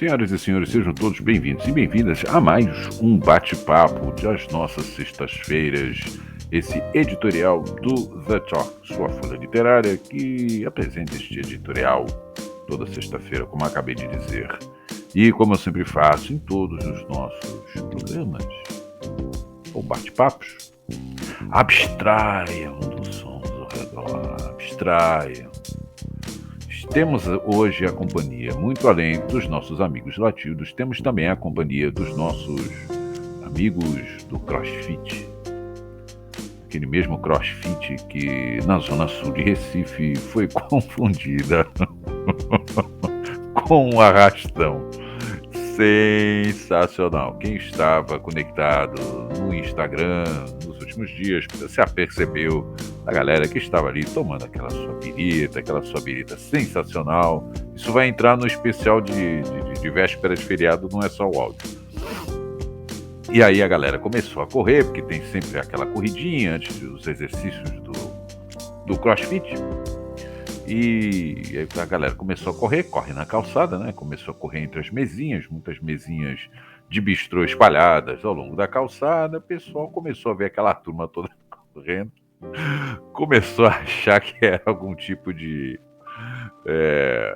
Senhoras e senhores, sejam todos bem-vindos e bem-vindas a mais um bate-papo das nossas sextas-feiras, esse editorial do The Talk, sua folha literária que apresenta este editorial toda sexta-feira, como acabei de dizer. E como eu sempre faço em todos os nossos programas ou bate-papos, abstraiam dos sons ao redor, abstraiam. Temos hoje a companhia, muito além dos nossos amigos latidos, temos também a companhia dos nossos amigos do CrossFit. Aquele mesmo CrossFit que na zona sul de Recife foi confundida com um arrastão. Sensacional. Quem estava conectado no Instagram nos últimos dias se apercebeu da galera que estava ali tomando aquela sua birita sensacional. Isso vai entrar no especial de véspera de feriado, não é só o áudio. E aí a galera começou a correr, porque tem sempre aquela corridinha antes dos exercícios do CrossFit. E a galera começou a correr, corre na calçada, né? Começou a correr entre as mesinhas, muitas mesinhas de bistrô espalhadas ao longo da calçada. O pessoal começou a ver aquela turma toda correndo, começou a achar que era algum tipo de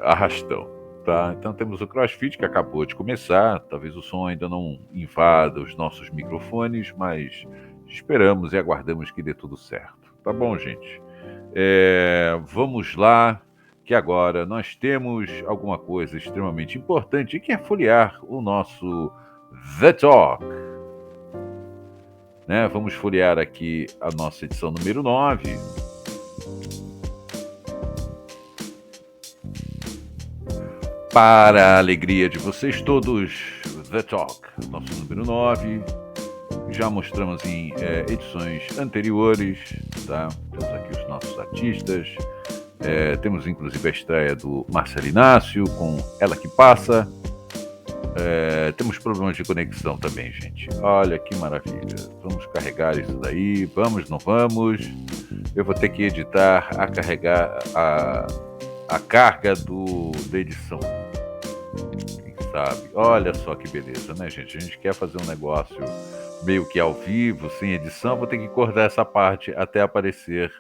arrastão. Tá? Então temos o CrossFit que acabou de começar, talvez o som ainda não invada os nossos microfones, mas esperamos e aguardamos que dê tudo certo. Tá bom, gente? Vamos lá, que agora nós temos alguma coisa extremamente importante que é folhear o nosso The Talk. Né? Vamos folhear aqui a nossa edição número 9. Para a alegria de vocês todos, The Talk, nosso número 9. Já mostramos em edições anteriores, tá? Temos aqui os nossos artistas, temos inclusive a estreia do Marcelo Inácio com Ela Que Passa. Temos problemas de conexão também, gente. Olha que maravilha. Vamos carregar isso daí, vamos, não vamos. Eu vou ter que editar a carregar a carga da edição. Quem sabe? Olha só que beleza, né, gente? A gente quer fazer um negócio meio que ao vivo, sem edição, vou ter que cortar essa parte até aparecer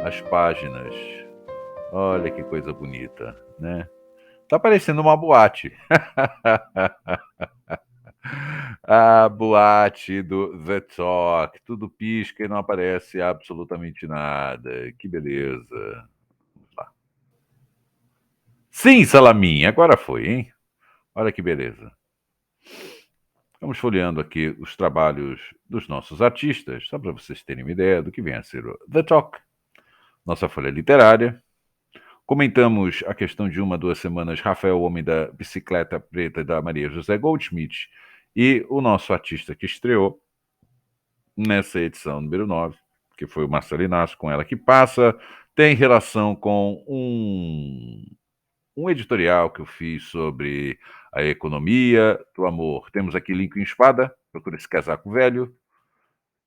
as páginas. Olha que coisa bonita, né? Tá parecendo uma boate. A boate do The Talk. Tudo pisca e não aparece absolutamente nada. Que beleza. Vamos lá. Sim, Salaminha, agora foi, hein? Olha que beleza. Vamos folheando aqui os trabalhos dos nossos artistas, só para vocês terem uma ideia do que vem a ser o The Talk, nossa folha literária. Comentamos a questão de 2 semanas, Rafael, o Homem da Bicicleta Preta, da Maria José Goldschmidt, e o nosso artista que estreou nessa edição número 9, que foi o Marcelo Inácio, com Ela Que Passa, tem relação com um editorial que eu fiz sobre a economia do amor. Temos aqui Lincoln Espada, Procura Esse Casaco Velho.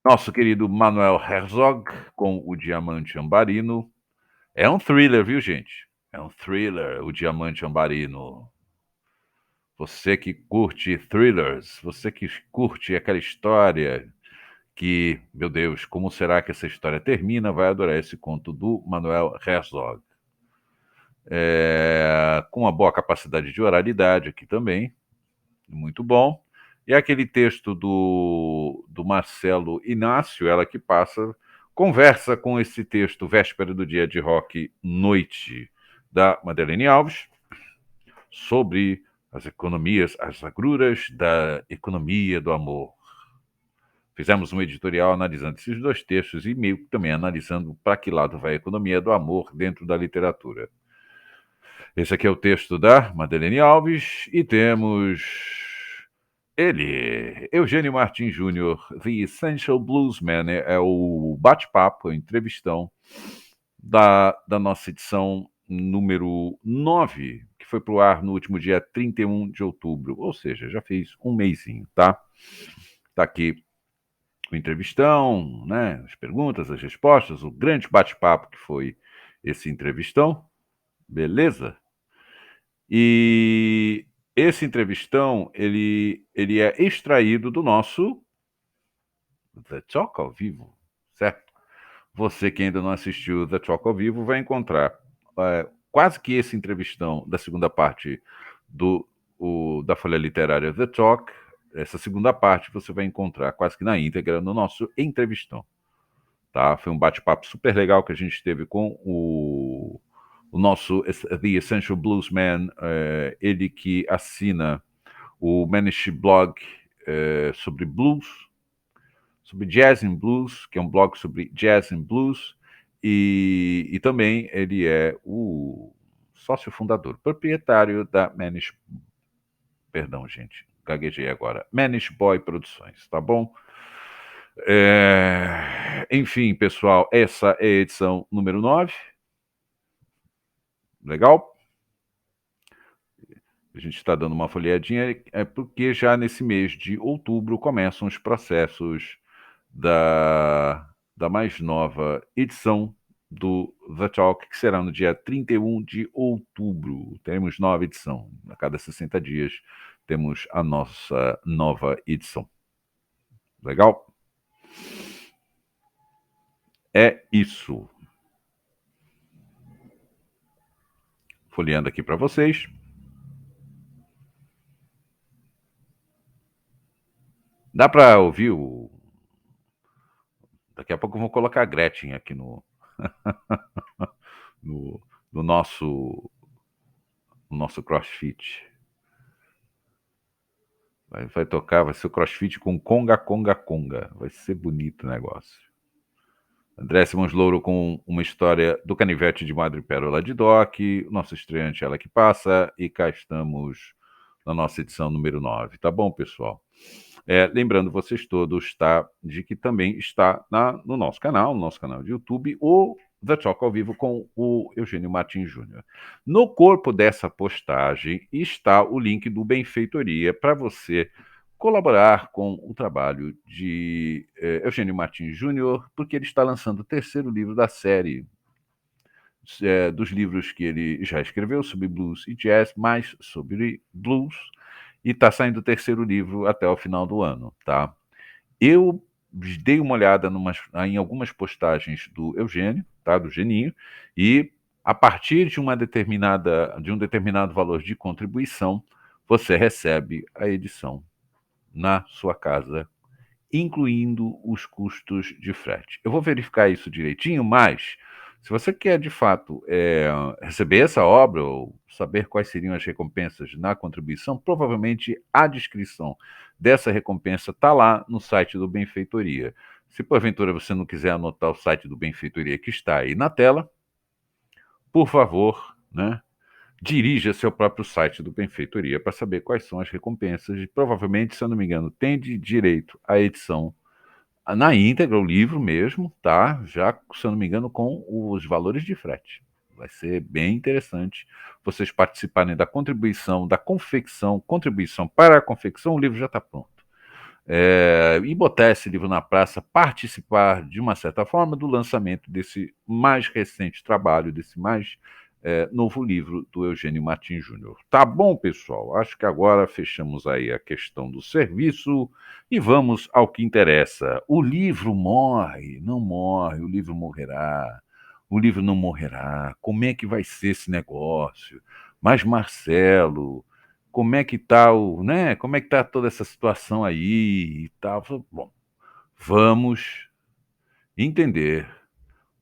Nosso querido Manuel Herzog, com O Diamante Ambarino. É um thriller, viu, gente? É um thriller, O Diamante Ambarino. Você que curte thrillers, você que curte aquela história que, meu Deus, como será que essa história termina, vai adorar esse conto do Manuel Herzog. Com uma boa capacidade de oralidade aqui também, muito bom. E aquele texto do Marcelo Inácio, Ela Que Passa, conversa com esse texto, Véspera do Dia de Rock, Noite, da Madeleine Alves, sobre as economias, as agruras da economia do amor. Fizemos um editorial analisando esses 2 textos e meio que também analisando para que lado vai a economia do amor dentro da literatura. Esse aqui é o texto da Madeleine Alves e temos ele, Eugênio Martins Júnior, The Essential Bluesman, é o bate-papo, a entrevistão da nossa edição número 9, que foi para o ar no último dia 31 de outubro, ou seja, já fez um mêsinho, tá? Tá aqui o entrevistão, né? As perguntas, as respostas, o grande bate-papo que foi esse entrevistão, beleza? E esse entrevistão, ele é extraído do nosso The Talk ao vivo, certo? Você que ainda não assistiu The Talk ao vivo vai encontrar quase que esse entrevistão da segunda parte da Folha Literária The Talk. Essa segunda parte você vai encontrar quase que na íntegra no nosso entrevistão. Tá? Foi um bate-papo super legal que a gente teve com o nosso The Essential Bluesman, ele que assina o Manish Blog sobre blues, sobre jazz and blues, que é um blog sobre jazz and blues, e também ele é o sócio fundador, proprietário da Manish, perdão, gente, gaguejei agora, Manish Boy Produções, tá bom? Enfim, pessoal, essa é a edição número 9. Legal? A gente está dando uma folheadinha, porque já nesse mês de outubro começam os processos da mais nova edição do The Talk, que será no dia 31 de outubro. Teremos nova edição. A cada 60 dias temos a nossa nova edição. Legal? É isso. Folheando aqui para vocês. Dá para ouvir o... Daqui a pouco eu vou colocar a Gretchen aqui no, no nosso CrossFit. Vai tocar, vai ser o CrossFit com Conga, Conga, Conga. Vai ser bonito o negócio. André Simões Louro com uma história do Canivete de Madrepérola de Doc, o nosso estreante Ela que Passa, e cá estamos na nossa edição número 9. Tá bom, pessoal? Lembrando vocês todos, tá, de que também está no nosso canal de YouTube, o The Talk ao vivo com o Eugênio Martins Júnior. No corpo dessa postagem está o link do Benfeitoria para você colaborar com o trabalho de Eugênio Martins Júnior, porque ele está lançando o terceiro livro da série dos livros que ele já escreveu sobre blues e jazz, mais sobre blues, e está saindo o terceiro livro até o final do ano, tá? Eu dei uma olhada em algumas postagens do Eugênio, tá? Do Geninho, e a partir de um determinado valor de contribuição, você recebe a edição na sua casa, incluindo os custos de frete. Eu vou verificar isso direitinho, mas se você quer de fato receber essa obra ou saber quais seriam as recompensas na contribuição, provavelmente a descrição dessa recompensa está lá no site do Benfeitoria. Se porventura você não quiser anotar o site do Benfeitoria que está aí na tela, por favor, né, dirija seu próprio site do Benfeitoria para saber quais são as recompensas. E provavelmente, se eu não me engano, tem de direito à edição na íntegra, o livro mesmo, tá? Já, se eu não me engano, com os valores de frete. Vai ser bem interessante vocês participarem da contribuição, da confecção, contribuição para a confecção, o livro já está pronto. E botar esse livro na praça, participar, de uma certa forma, do lançamento desse mais recente trabalho, desse mais novo livro do Eugênio Martins Júnior. Tá bom, pessoal? Acho que agora fechamos aí a questão do serviço e vamos ao que interessa. O livro morre, não morre, o livro morrerá, o livro não morrerá. Como é que vai ser esse negócio? Mas, Marcelo, como é que tá né? Como é que tá toda essa situação aí e tal? Bom, vamos entender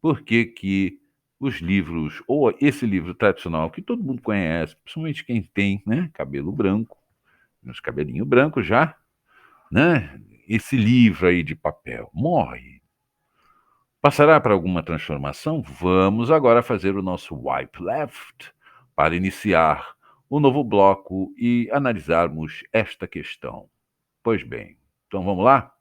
por que que os livros, ou esse livro tradicional que todo mundo conhece, principalmente quem tem, né, cabelo branco, meus cabelinhos brancos já, né? Esse livro aí de papel morre. Passará para alguma transformação? Vamos agora fazer o nosso Wipe Left para iniciar o novo bloco e analisarmos esta questão. Pois bem, então vamos lá?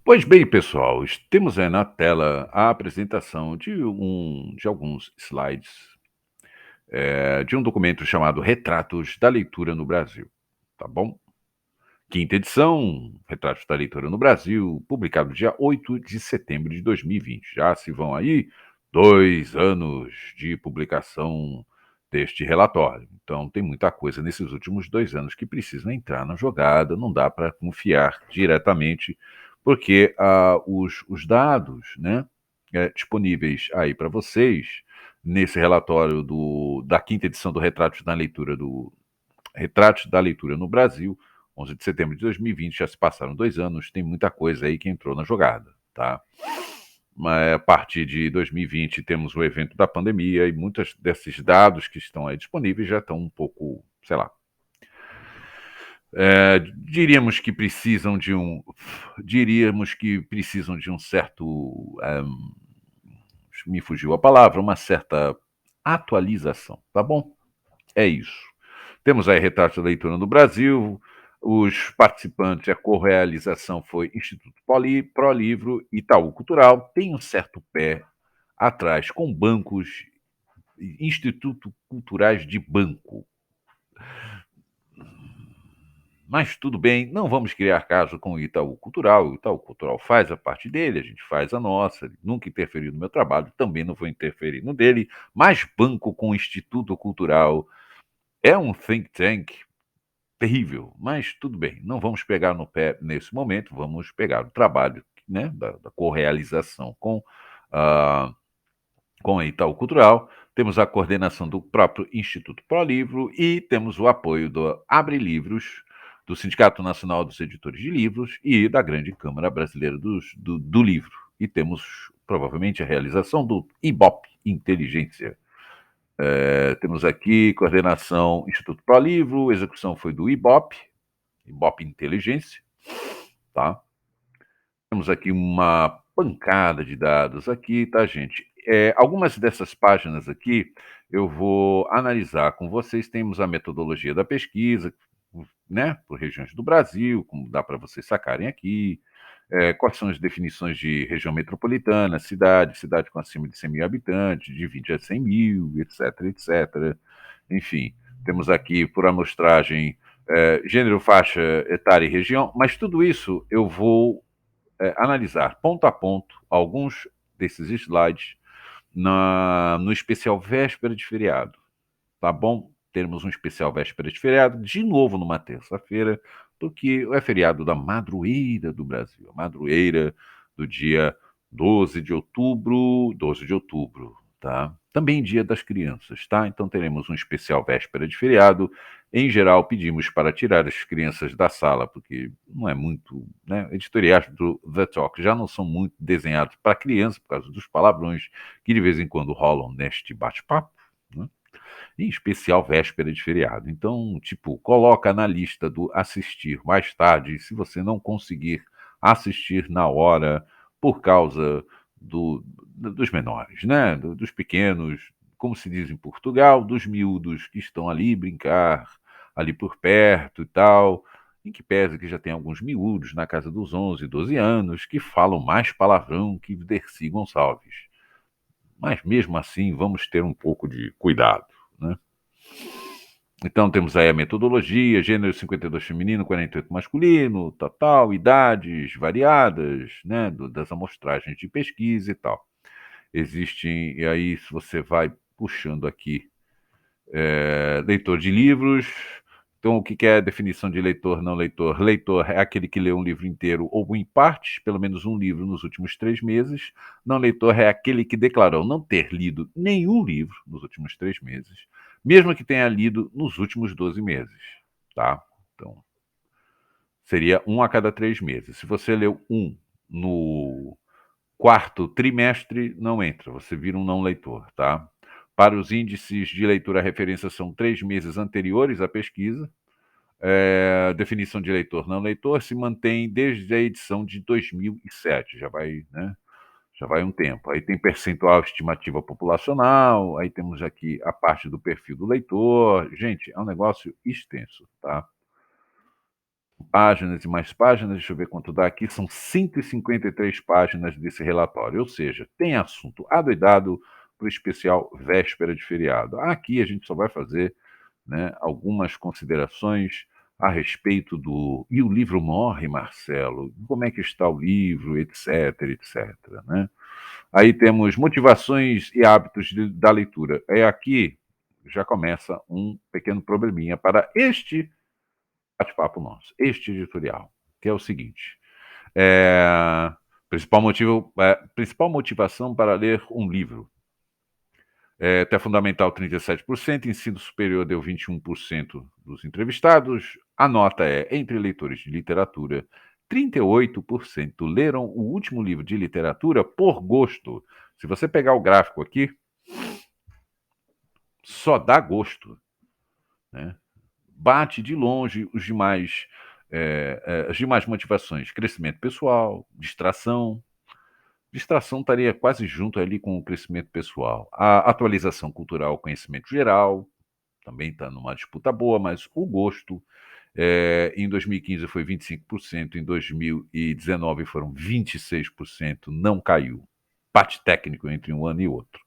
Pois bem, pessoal, temos aí na tela a apresentação de alguns slides de um documento chamado Retratos da Leitura no Brasil, tá bom? Quinta edição, Retratos da Leitura no Brasil, publicado dia 8 de setembro de 2020. Já se vão aí 2 anos de publicação deste relatório. Então, tem muita coisa nesses últimos 2 anos que precisa entrar na jogada, não dá para confiar diretamente, porque os dados, né, disponíveis aí para vocês, nesse relatório da quinta edição do Retratos da Leitura no Brasil, 11 de setembro de 2020, já se passaram 2 anos, tem muita coisa aí que entrou na jogada, tá? Mas a partir de 2020 temos o evento da pandemia e muitos desses dados que estão aí disponíveis já estão um pouco, sei lá, diríamos que precisam de um certo, me fugiu a palavra, uma certa atualização, tá bom? É isso. Temos aí Retrato da Leitura no Brasil, os participantes, a correalização foi Instituto Prolivro, Itaú Cultural, tem um certo pé atrás com bancos, Instituto Culturais de Banco. Mas tudo bem, não vamos criar caso com o Itaú Cultural. O Itaú Cultural faz a parte dele, a gente faz a nossa. Ele nunca interferiu no meu trabalho, também não vou interferir no dele. Mas banco com Instituto Cultural é um think tank terrível. Mas tudo bem, não vamos pegar no pé nesse momento, vamos pegar o trabalho, né, da correalização ah, com a Itaú Cultural, temos a coordenação do próprio Instituto Prolivro e temos o apoio do Abre Livros, do Sindicato Nacional dos Editores de Livros e da Grande Câmara Brasileira do Livro. E temos, provavelmente, a realização do IBOP, Inteligência. Temos aqui coordenação Instituto Prolivro, execução foi do IBOP, IBOP Inteligência, tá? Temos aqui uma pancada de dados aqui, tá, gente? Algumas dessas páginas aqui eu vou analisar com vocês. Temos a metodologia da pesquisa, né, por regiões do Brasil, como dá para vocês sacarem aqui. Quais são as definições de região metropolitana, cidade com acima de 100 mil habitantes, de 20 a 100 mil, etc, etc. Enfim, temos aqui por amostragem gênero, faixa etária e região, mas tudo isso eu vou analisar ponto a ponto alguns desses slides no especial véspera de feriado, tá bom? Teremos um especial véspera de feriado, de novo numa terça-feira, porque é feriado da madroeira do Brasil, a madroeira do dia 12 de outubro, tá? Também dia das crianças, tá? Então teremos um especial véspera de feriado. Em geral, pedimos para tirar as crianças da sala, porque não é muito, né? Editoriais do The Talk já não são muito desenhados para criança, por causa dos palavrões que de vez em quando rolam neste bate-papo, né? Em especial véspera de feriado. Então, tipo, coloca na lista do assistir mais tarde, se você não conseguir assistir na hora por causa dos menores, né? Dos pequenos, como se diz em Portugal, dos miúdos que estão ali brincar, ali por perto e tal. Em que pese que já tem alguns miúdos na casa dos 11, 12 anos que falam mais palavrão que Dercy Gonçalves. Mas mesmo assim, vamos ter um pouco de cuidado, né? Então temos aí a metodologia, gênero 52 feminino, 48 masculino, tal, idades variadas, né, das amostragens de pesquisa e tal. Existem, e aí se você vai puxando aqui, leitor de livros. Então, o que é a definição de leitor, não leitor? Leitor é aquele que lê um livro inteiro ou em partes, pelo menos um livro nos últimos 3 meses. Não leitor é aquele que declarou não ter lido nenhum livro nos últimos 3 meses, mesmo que tenha lido nos últimos 12 meses, tá? Então, seria um a cada 3 meses. Se você leu um no quarto trimestre, não entra, você vira um não leitor, tá? Para os índices de leitura, a referência são 3 meses anteriores à pesquisa. Definição de leitor não leitor se mantém desde a edição de 2007, já vai, né? Já vai um tempo. Aí tem percentual estimativa populacional, aí temos aqui a parte do perfil do leitor. Gente, é um negócio extenso, tá? Páginas e mais páginas, deixa eu ver quanto dá aqui, são 153 páginas desse relatório, ou seja, tem assunto adoidado para o especial véspera de feriado. Aqui a gente só vai fazer, né, algumas considerações a respeito E o livro morre, Marcelo? Como é que está o livro, etc, etc, né? Aí temos motivações e hábitos da leitura. Aqui, já começa um pequeno probleminha para este bate-papo nosso, este editorial, que é o seguinte: eh, principal motivação para ler um livro. Até fundamental 37%, ensino superior deu 21% dos entrevistados. A nota é, entre leitores de literatura, 38% leram o último livro de literatura por gosto. Se você pegar o gráfico aqui, só dá gosto, né? Bate de longe as demais motivações: crescimento pessoal, distração. Distração estaria quase junto ali com o crescimento pessoal. A atualização cultural, conhecimento geral, também está numa disputa boa, mas o gosto, em 2015 foi 25%, em 2019 foram 26%, não caiu. Parte técnico entre um ano e outro.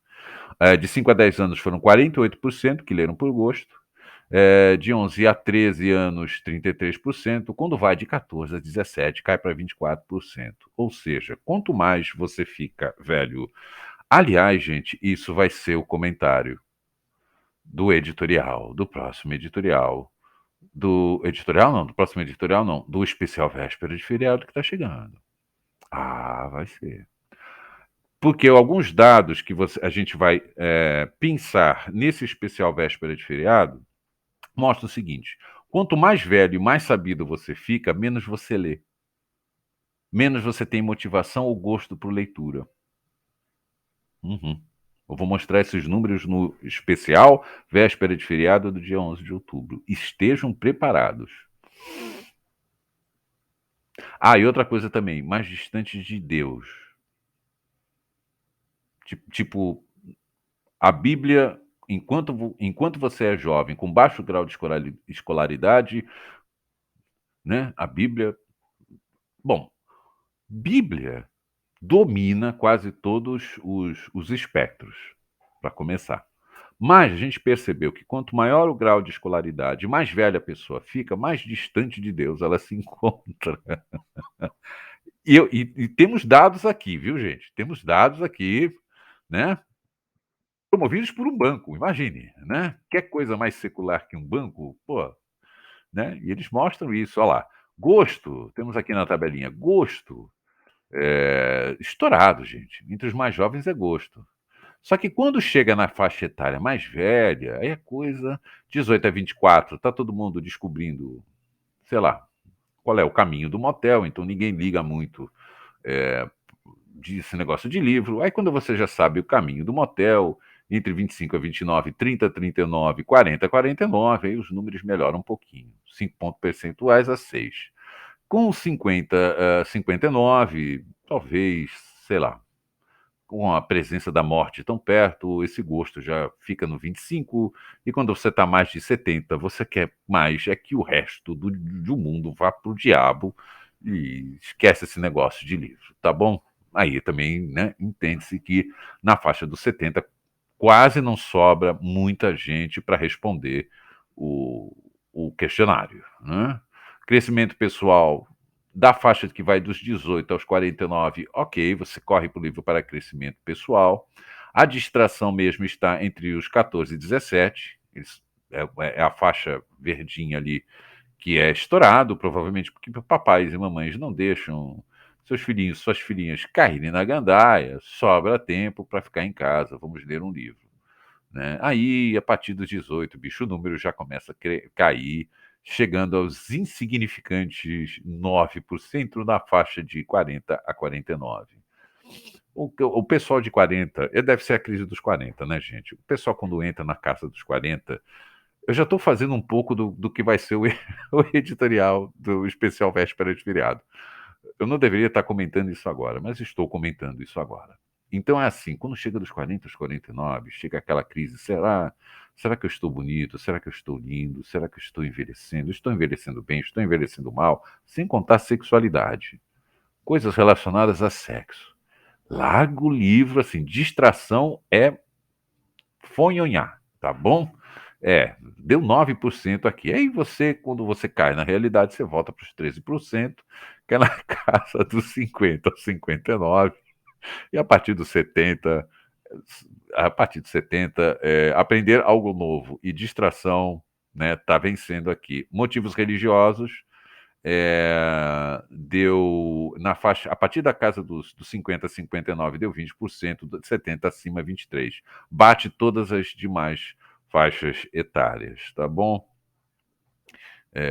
De 5 a 10 anos foram 48% que leram por gosto. De 11 a 13 anos, 33%. Quando vai de 14 a 17, cai para 24%. Ou seja, quanto mais você fica velho. Aliás, gente, isso vai ser o comentário do editorial, do próximo editorial. Do editorial não, do próximo editorial não, do especial véspera de feriado que está chegando. Ah, vai ser. Porque alguns dados que a gente vai pensar nesse especial véspera de feriado mostra o seguinte: quanto mais velho e mais sabido você fica, menos você lê. Menos você tem motivação ou gosto por leitura. Uhum. Eu vou mostrar esses números no especial véspera de feriado do dia 11 de outubro. Estejam preparados. E outra coisa também, mais distante de Deus. Tipo, a Bíblia, enquanto você é jovem, com baixo grau de escolaridade, né? A Bíblia. Bom, Bíblia domina quase todos os espectros, para começar. Mas a gente percebeu que quanto maior o grau de escolaridade, mais velha a pessoa fica, mais distante de Deus ela se encontra. E temos dados aqui, viu, gente? Temos dados aqui, né? Promovidos por um banco, imagine, né? Quer coisa mais secular que um banco? Pô, né? E eles mostram isso, olha lá. Gosto, temos aqui na tabelinha, gosto, estourado, gente. Entre os mais jovens é gosto. Só que quando chega na faixa etária mais velha, aí a coisa, 18 a 24, tá todo mundo descobrindo, sei lá, qual é o caminho do motel, então ninguém liga muito desse negócio de livro. Aí quando você já sabe o caminho do motel, entre 25 a 29, 30 a 39, 40 a 49, aí os números melhoram um pouquinho. 5 pontos percentuais a 6. Com 50 a 59, talvez, sei lá, com a presença da morte tão perto, esse gosto já fica no 25, e quando você está mais de 70, você quer mais é que o resto do mundo vá para o diabo e esquece esse negócio de livro, tá bom? Aí também, né, entende-se que na faixa dos 70 quase não sobra muita gente para responder o questionário, né? Crescimento pessoal da faixa que vai dos 18 aos 49, ok, você corre para o livro para crescimento pessoal. A distração mesmo está entre os 14 e 17, é a faixa verdinha ali que é estourado, provavelmente porque papais e mamães não deixam seus filhinhos, suas filhinhas caírem na gandaia, sobra tempo para ficar em casa, vamos ler um livro. Né? Aí, a partir dos 18, bicho, o número já começa a cair, chegando aos insignificantes 9% na faixa de 40 a 49. O pessoal de 40, deve ser a crise dos 40, né, gente? O pessoal, quando entra na casa dos 40, eu já estou fazendo um pouco do que vai ser o editorial do especial véspera de feriado. Eu não deveria estar comentando isso agora, mas estou comentando isso agora. Então é assim, quando chega dos 40 aos 49, chega aquela crise, será que eu estou bonito? Será que eu estou lindo? Será que eu estou envelhecendo? Estou envelhecendo bem? Estou envelhecendo mal? Sem contar sexualidade, coisas relacionadas a sexo. Larga o livro, assim, distração é fonhonhar, tá bom? Deu 9% aqui. Aí você, quando você cai na realidade, você volta para os 13%, que é na casa dos 50 aos 59, e a partir dos 70, a partir de 70, aprender algo novo e distração, né, tá vencendo aqui. Motivos religiosos, deu na faixa a partir da casa dos 50 a 59 deu 20%, de 70 acima 23. Bate todas as demais faixas etárias, tá bom?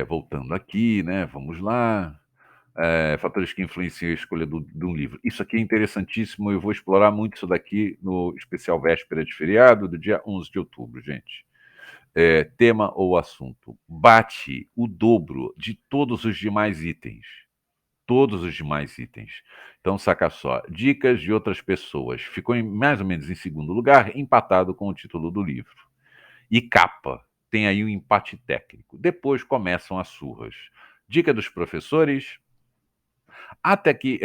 Voltando aqui, né, vamos lá. Fatores que influenciam a escolha de um livro. Isso aqui é interessantíssimo, eu vou explorar muito isso daqui no especial véspera de feriado do dia 11 de outubro, gente. Tema ou assunto. Bate o dobro de todos os demais itens. Todos os demais itens. Então, saca só. Dicas de outras pessoas. Ficou mais ou menos em segundo lugar, empatado com o título do livro. E capa. Tem aí um empate técnico. Depois começam as surras. Dica dos professores, até que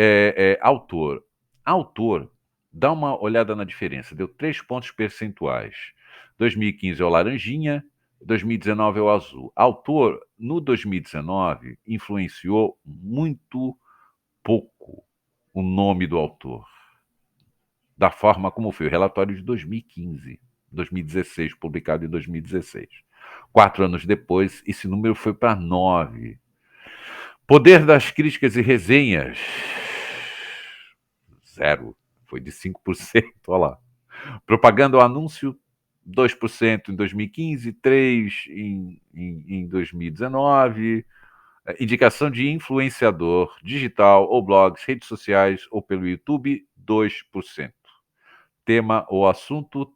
autor. Autor, dá uma olhada na diferença. Deu 3 pontos percentuais. 2015 é o laranjinha, 2019 é o azul. Autor, no 2019, influenciou muito pouco o nome do autor, da forma como foi o relatório de 2015, 2016, publicado em 2016. 4 anos depois, esse número foi para 9. Poder das críticas e resenhas. Zero. Foi de 5%. Olha lá. Propaganda ou anúncio, 2% em 2015, 3% em 2019. Indicação de influenciador digital ou blogs, redes sociais ou pelo YouTube, 2%. Tema ou assunto,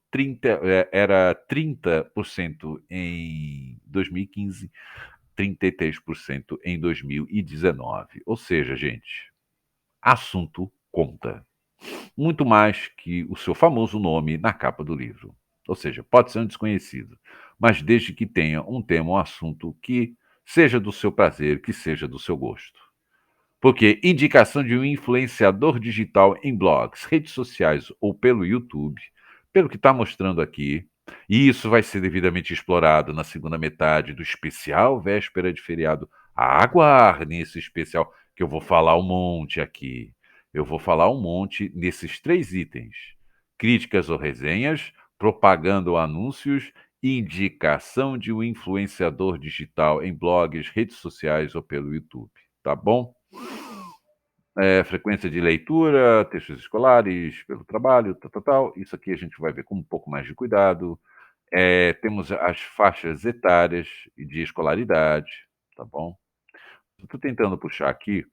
era 30% em 2015, 33% em 2019. Ou seja, gente, assunto conta. Muito mais que o seu famoso nome na capa do livro. Ou seja, pode ser um desconhecido, mas desde que tenha um tema ou assunto que seja do seu prazer, que seja do seu gosto. Porque indicação de um influenciador digital em blogs, redes sociais ou pelo YouTube, pelo que está mostrando aqui, e isso vai ser devidamente explorado na segunda metade do especial véspera de feriado. Aguardem esse especial, que eu vou falar um monte aqui. Eu vou falar um monte nesses 3 itens: críticas ou resenhas, propaganda ou anúncios, indicação de um influenciador digital em blogs, redes sociais ou pelo YouTube. Tá bom? Frequência de leitura, textos escolares, pelo trabalho, tal, tal, tal. Isso aqui a gente vai ver com um pouco mais de cuidado. Temos as faixas etárias e de escolaridade, tá bom? Estou tentando puxar aqui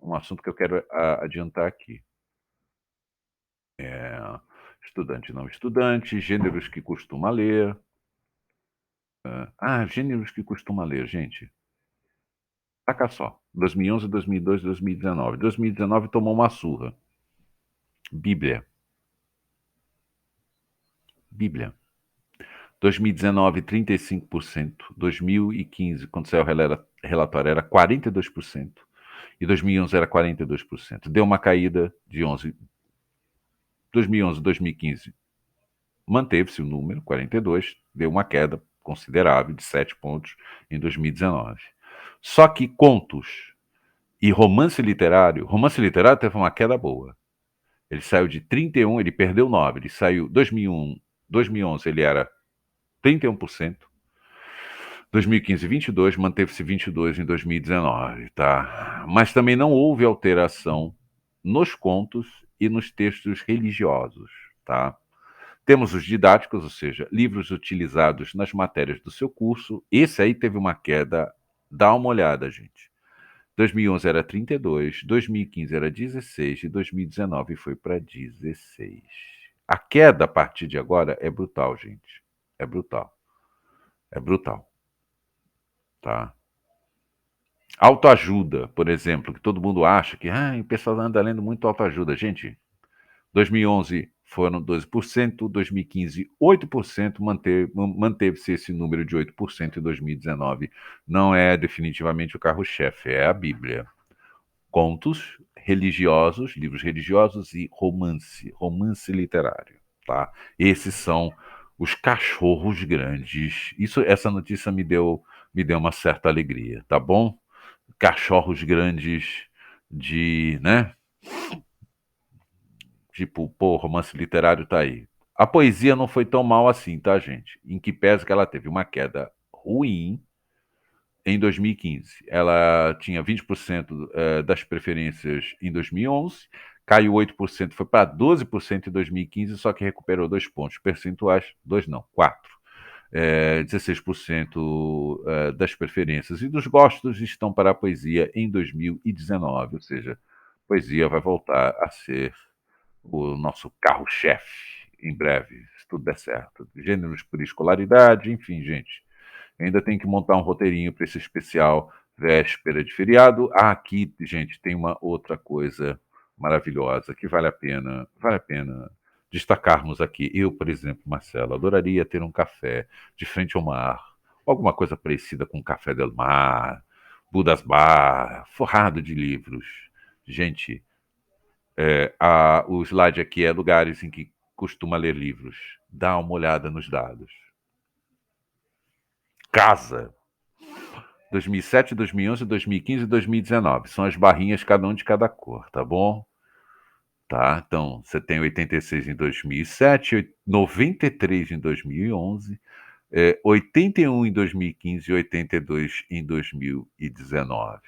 um assunto que eu quero adiantar aqui. Estudante, não estudante, gêneros que costuma ler. Gêneros que costuma ler, gente. Saca só. 2011, 2002, 2019. 2019 tomou uma surra. Bíblia. Bíblia. 2019, 35%. 2015, quando saiu o relatório, era 42%. E 2011 era 42%. Deu uma caída de 11. 2011, 2015, manteve-se o número, 42. Deu uma queda considerável de 7 pontos em 2019. Só que contos e romance literário teve uma queda boa. Ele saiu de 31, ele perdeu 9. Ele saiu 2001, 2011, ele era 31%. 2015, 22, manteve-se 22 em 2019, tá? Mas também não houve alteração nos contos e nos textos religiosos, tá? Temos os didáticos, ou seja, livros utilizados nas matérias do seu curso. Esse aí teve uma queda, dá uma olhada, gente. 2011 era 32, 2015 era 16 e 2019 foi para 16. A queda a partir de agora é brutal, gente. É brutal. É brutal, tá? Autoajuda, por exemplo, que todo mundo acha que o pessoal anda lendo muito autoajuda. Gente, 2011 foram 12%, 2015 8%, manteve-se esse número de 8% em 2019. Não é definitivamente o carro-chefe, é a Bíblia. Contos religiosos, livros religiosos e romance literário, tá? Esses são os cachorros grandes. Essa notícia me deu uma certa alegria, tá bom? Cachorros grandes né? Tipo, pô, romance literário tá aí. A poesia não foi tão mal assim, tá, gente? Em que pese que ela teve uma queda ruim em 2015. Ela tinha 20% das preferências em 2011, caiu 8%, foi para 12% em 2015, só que recuperou 2 pontos percentuais, 2 não, 4. 16% das preferências e dos gostos estão para a poesia em 2019, ou seja, a poesia vai voltar a ser o nosso carro-chefe em breve, se tudo der certo. Gêneros por escolaridade, enfim, gente. Ainda tem que montar um roteirinho para esse especial véspera de feriado. Ah, aqui, gente, tem uma outra coisa maravilhosa que vale a pena destacarmos aqui. Eu, por exemplo, Marcelo, adoraria ter um café de frente ao mar, alguma coisa parecida com Café del Mar, Budas Bar, forrado de livros. Gente, o slide aqui é lugares em que costuma ler livros. Dá uma olhada nos dados. Casa, 2007, 2011, 2015 e 2019. São as barrinhas, cada um de cada cor, tá bom? Tá? Então, você tem 86 em 2007, 93 em 2011, 81 em 2015 e 82 em 2019.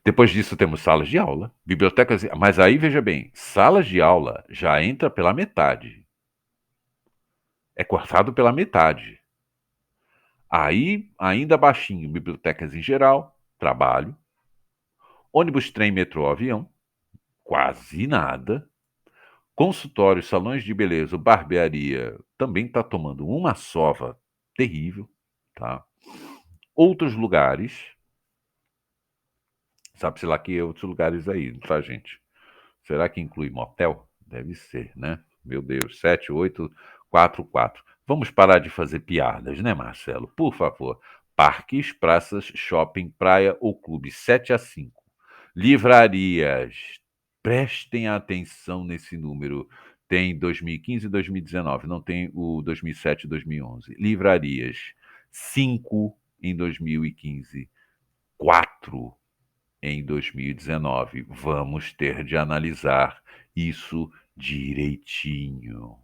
Depois disso, temos salas de aula, bibliotecas. Mas aí, veja bem, salas de aula já entra pela metade. É cortado pela metade. Aí, ainda baixinho, bibliotecas em geral, trabalho, ônibus, trem, metrô, avião, quase nada. Consultórios, salões de beleza, barbearia também está tomando uma sova terrível, tá? Outros lugares, sabe-se lá que outros lugares aí, tá, gente? Será que inclui motel? Deve ser, né? Meu Deus, 7, 8, 4, 4. Vamos parar de fazer piadas, né, Marcelo? Por favor. Parques, praças, shopping, praia ou clube, 7 a 5. Livrarias, prestem atenção nesse número. Tem 2015 e 2019, não tem o 2007 e 2011. Livrarias, 5 em 2015, 4 em 2019. Vamos ter de analisar isso direitinho.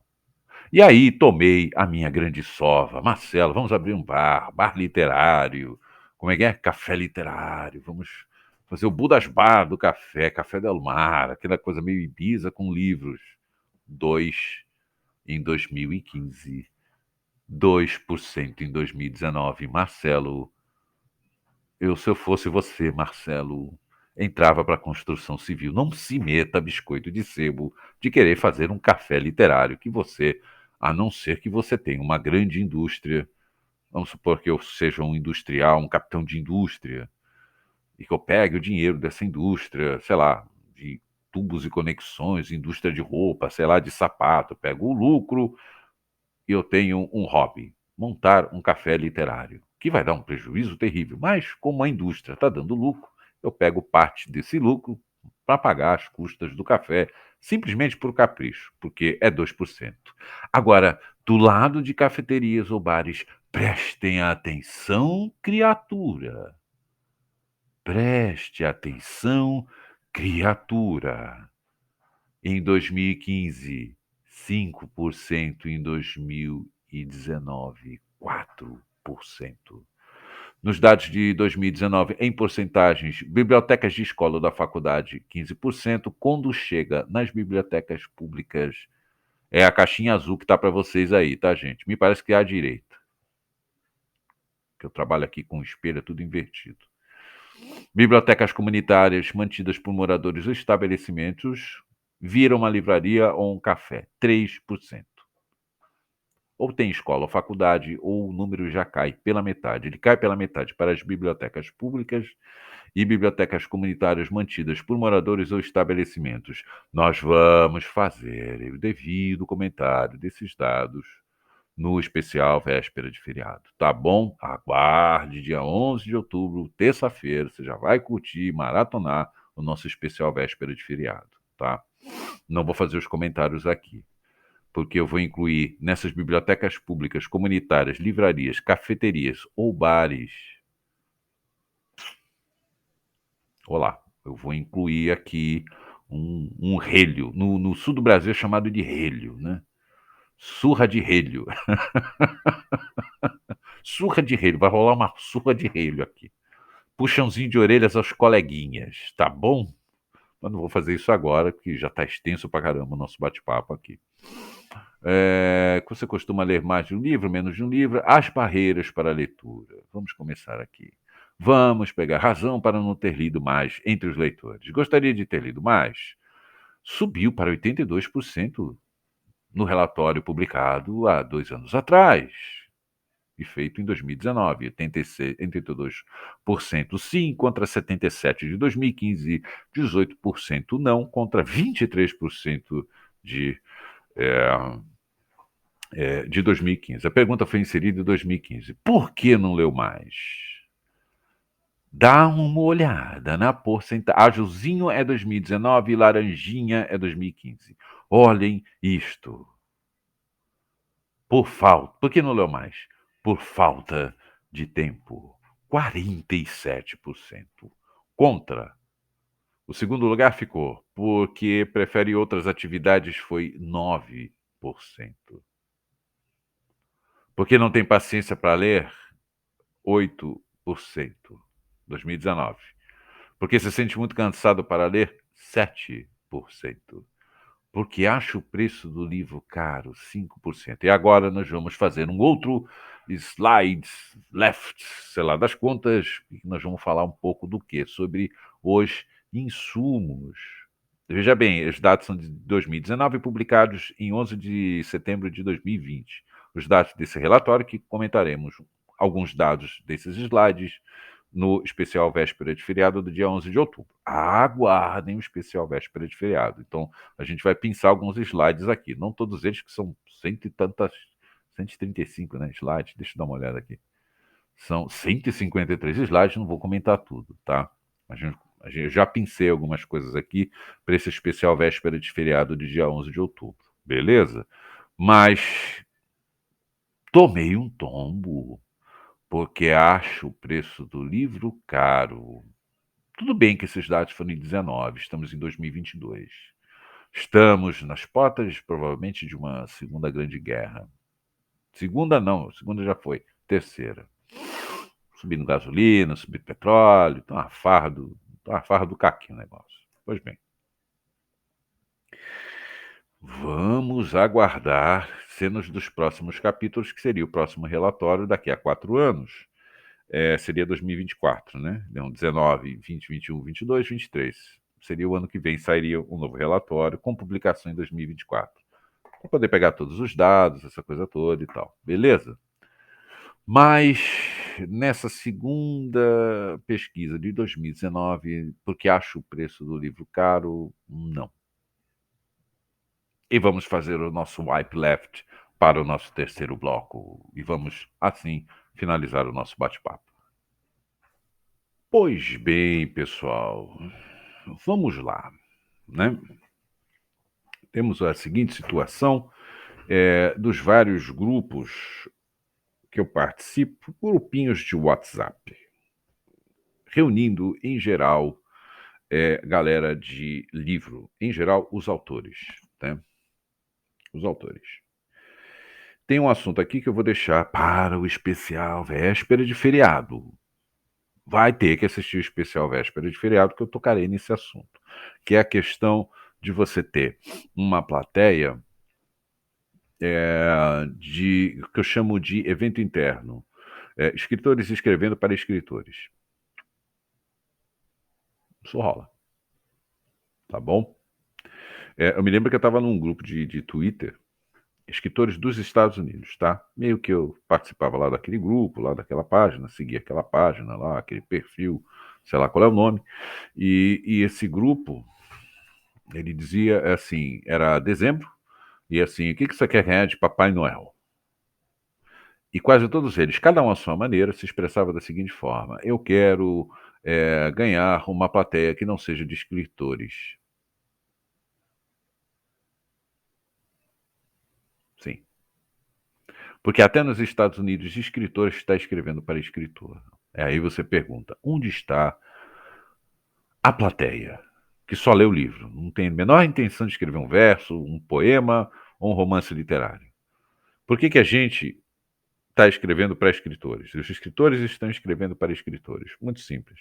E aí tomei a minha grande sova. Marcelo, vamos abrir um bar, bar literário. Como é que é? Café literário. Vamos fazer o Budas Bar do café, Café del Mar, aquela coisa meio Ibiza com livros. 2 em 2015, 2% em 2019. Marcelo, se eu fosse você, Marcelo, entrava para a construção civil. Não se meta, biscoito de sebo, de querer fazer um café literário que você, a não ser que você tenha uma grande indústria, vamos supor que eu seja um industrial, um capitão de indústria, e que eu pegue o dinheiro dessa indústria, sei lá, de tubos e conexões, indústria de roupa, sei lá, de sapato, eu pego o lucro e eu tenho um hobby, montar um café literário, que vai dar um prejuízo terrível, mas como a indústria está dando lucro, eu pego parte desse lucro para pagar as custas do café, simplesmente por capricho, porque é 2%. Agora, do lado de cafeterias ou bares, prestem atenção, criatura. Preste atenção, criatura. Em 2015, 5%; em 2019, 4%. Nos dados de 2019, em porcentagens, bibliotecas de escola ou da faculdade, 15%. Quando chega nas bibliotecas públicas, é a caixinha azul que está para vocês aí, tá, gente? Me parece que é à direita, que eu trabalho aqui com espelho, é tudo invertido. Bibliotecas comunitárias mantidas por moradores dos estabelecimentos viram uma livraria ou um café, 3%. Ou tem escola ou faculdade, ou o número já cai pela metade. Ele cai pela metade para as bibliotecas públicas e bibliotecas comunitárias mantidas por moradores ou estabelecimentos. Nós vamos fazer o devido comentário desses dados no especial véspera de feriado, tá bom? Aguarde dia 11 de outubro, terça-feira, você já vai curtir, maratonar o nosso especial véspera de feriado, tá? Não vou fazer os comentários aqui, porque eu vou incluir nessas bibliotecas públicas, comunitárias, livrarias, cafeterias ou bares. Olá, eu vou incluir aqui um relho. No sul do Brasil é chamado de relho, né? Surra de relho. Surra de relho, vai rolar uma surra de relho aqui. Puxãozinho de orelhas aos coleguinhas, tá bom? Mas não vou fazer isso agora, porque já está extenso pra caramba o nosso bate-papo aqui. Você costuma ler mais de um livro, menos de um livro? As barreiras para a leitura. Vamos começar aqui. Vamos pegar razão para não ter lido mais entre os leitores. Gostaria de ter lido mais? Subiu para 82% no relatório publicado há 2 anos atrás e feito em 2019, 82% sim contra 77% de 2015, 18% não contra 23% de, é, de 2015. A pergunta foi inserida em 2015. Por que não leu mais? Dá uma olhada na porcentagem. Azulzinho é 2019 e laranjinha é 2015. Olhem isto. Por que não leu mais? Por falta de tempo. 47%. Contra. O segundo lugar ficou porque prefere outras atividades, foi 9%. Porque não tem paciência para ler, 8%. 2019. Porque se sente muito cansado para ler, 7%. Porque acha o preço do livro caro, 5%. E agora nós vamos fazer um outro slides left, sei lá, das contas, e nós vamos falar um pouco do quê? Sobre os insumos. Veja bem, os dados são de 2019, publicados em 11 de setembro de 2020. Os dados desse relatório, que comentaremos alguns dados desses slides no especial véspera de feriado do dia 11 de outubro. Aguardem o especial véspera de feriado. Então, a gente vai pensar alguns slides aqui. Não todos eles, que são cento e tantas, 135, né, slides. Deixa eu dar uma olhada aqui. São 153 slides, não vou comentar tudo, tá? Eu já pensei algumas coisas aqui para esse especial véspera de feriado de dia 11 de outubro. Beleza? Mas tomei um tombo, porque acho o preço do livro caro. Tudo bem que esses dados foram em 19, estamos em 2022. Estamos nas portas, provavelmente, de uma segunda grande guerra. Segunda não, segunda já foi. Terceira. Subindo gasolina, subindo petróleo, tá uma farra do caquinho o negócio. Pois bem. Vamos aguardar cenas dos próximos capítulos, que seria o próximo relatório daqui a 4 anos. Seria 2024, né? Não, 19, 20, 21, 22, 23. Seria o ano que vem, sairia um novo relatório com publicação em 2024. Para poder pegar todos os dados, essa coisa toda e tal. Beleza? Mas nessa segunda pesquisa de 2019, porque acho o preço do livro caro, não. E vamos fazer o nosso wipe left para o nosso terceiro bloco. E vamos, assim, finalizar o nosso bate-papo. Pois bem, pessoal, vamos lá, né? Temos a seguinte situação, dos vários grupos que eu participo, grupinhos de WhatsApp, reunindo, em geral, galera de livro, em geral, os autores, né? Os autores. Tem um assunto aqui que eu vou deixar para o especial véspera de feriado. Vai ter que assistir o especial véspera de feriado, que eu tocarei nesse assunto, que é a questão de você ter uma plateia que eu chamo de evento interno. Escritores escrevendo para escritores. Isso rola. Tá bom? Eu me lembro que eu estava num grupo de Twitter, escritores dos Estados Unidos, tá? Meio que eu participava lá daquele grupo, lá daquela página, seguia aquela página lá, aquele perfil, sei lá qual é o nome. E esse grupo, ele dizia assim, era dezembro, e assim, o que você quer ganhar de Papai Noel? E quase todos eles, cada um à sua maneira, se expressava da seguinte forma: eu quero ganhar uma plateia que não seja de escritores. Sim. Porque até nos Estados Unidos, escritor está escrevendo para escritor. Aí você pergunta: onde está a plateia? que só lê o livro, não tem a menor intenção de escrever um verso, um poema ou um romance literário. Por que a gente está escrevendo para escritores? Os escritores estão escrevendo para escritores. Muito simples.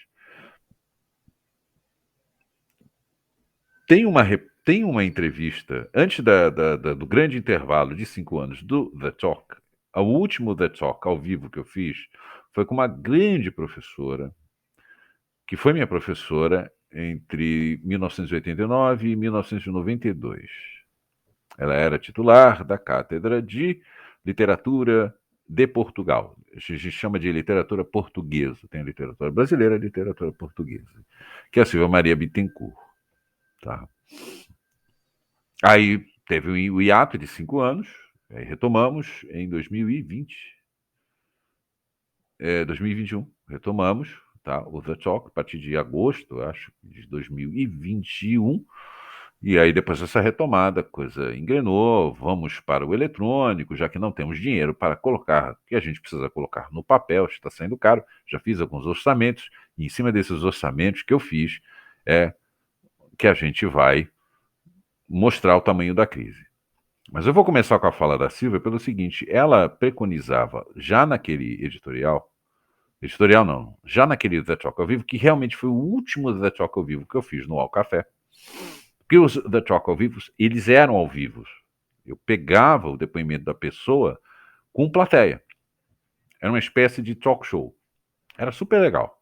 Tem uma entrevista, antes do grande intervalo de 5 anos do The Talk, o último The Talk ao vivo que eu fiz foi com uma grande professora, que foi minha professora entre 1989 e 1992. Ela era titular da Cátedra de Literatura de Portugal. A gente chama de literatura portuguesa. Tem a literatura brasileira e a literatura portuguesa, que é a Silvia Maria Bittencourt. Tá? Aí teve o hiato de 5 anos, aí retomamos em 2020, 2021, retomamos, tá? O The Talk, a partir de agosto, acho, de 2021, e aí depois dessa retomada, a coisa engrenou, vamos para o eletrônico, já que não temos dinheiro para colocar, o que a gente precisa colocar no papel, está saindo caro, já fiz alguns orçamentos, e em cima desses orçamentos que eu fiz, é que a gente vai mostrar o tamanho da crise. Mas eu vou começar com a fala da Silvia pelo seguinte: ela preconizava, já naquele editorial não, já naquele The Talk ao vivo, que realmente foi o último The Talk ao vivo que eu fiz no Ao Café, porque os The Talk ao vivo, eles eram ao vivo. Eu pegava o depoimento da pessoa com plateia. Era uma espécie de talk show. Era super legal,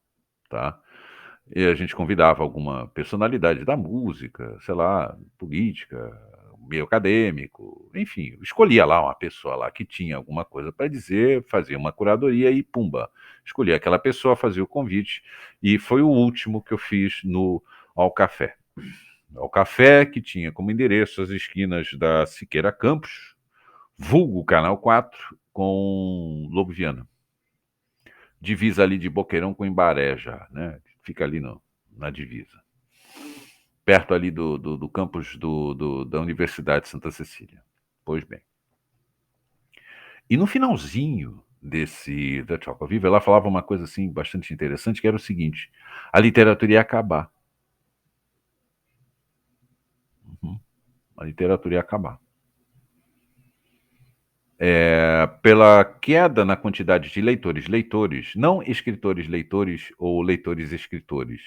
tá? E a gente convidava alguma personalidade da música, sei lá, política, meio acadêmico, enfim, escolhia lá uma pessoa lá que tinha alguma coisa para dizer, fazia uma curadoria e pumba, escolhia aquela pessoa, fazia o convite, e foi o último que eu fiz no Ao Café. Ao Café, que tinha como endereço as esquinas da Siqueira Campos, vulgo Canal 4, com Lobo Viana. Divisa ali de Boqueirão com Embaré já, né? Fica ali na divisa. Perto ali do campus da Universidade de Santa Cecília. Pois bem. E no finalzinho desse The Talk ao Vivo, ela falava uma coisa assim bastante interessante, que era o seguinte: a literatura ia acabar. Uhum. A literatura ia acabar. Pela queda na quantidade de leitores, não escritores leitores ou leitores escritores.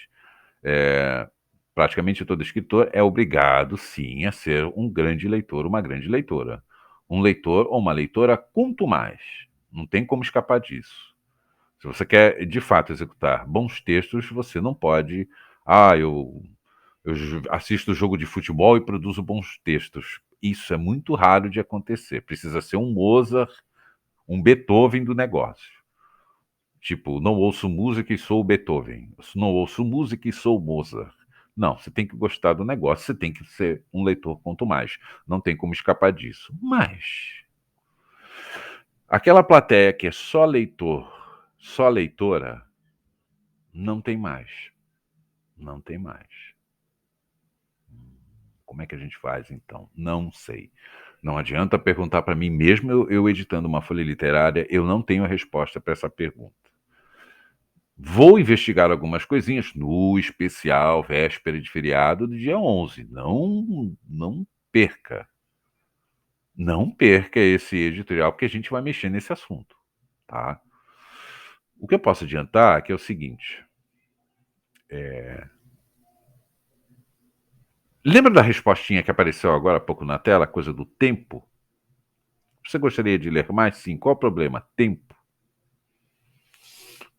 Praticamente todo escritor é obrigado, sim, a ser um grande leitor, uma grande leitora. Um leitor ou uma leitora, quanto mais. Não tem como escapar disso. Se você quer, de fato, executar bons textos, você não pode. Ah, eu assisto jogo de futebol e produzo bons textos. Isso é muito raro de acontecer. Precisa ser um Mozart, um Beethoven do negócio. Tipo, não ouço música e sou Beethoven. Não ouço música e sou Mozart. Não, você tem que gostar do negócio, você tem que ser um leitor quanto mais. Não tem como escapar disso. Mas aquela plateia que é só leitor, só leitora, não tem mais. Não tem mais. Como é que a gente faz então? Não sei. Não adianta perguntar para mim, mesmo eu editando uma folha literária, eu não tenho a resposta para essa pergunta. Vou investigar algumas coisinhas no especial véspera de feriado do dia 11. Não perca. Não perca esse editorial, porque a gente vai mexer nesse assunto, tá? O que eu posso adiantar é que é o seguinte. Lembra da respostinha que apareceu agora há pouco na tela, coisa do tempo? Você gostaria de ler mais? Sim. Qual o problema? Tempo.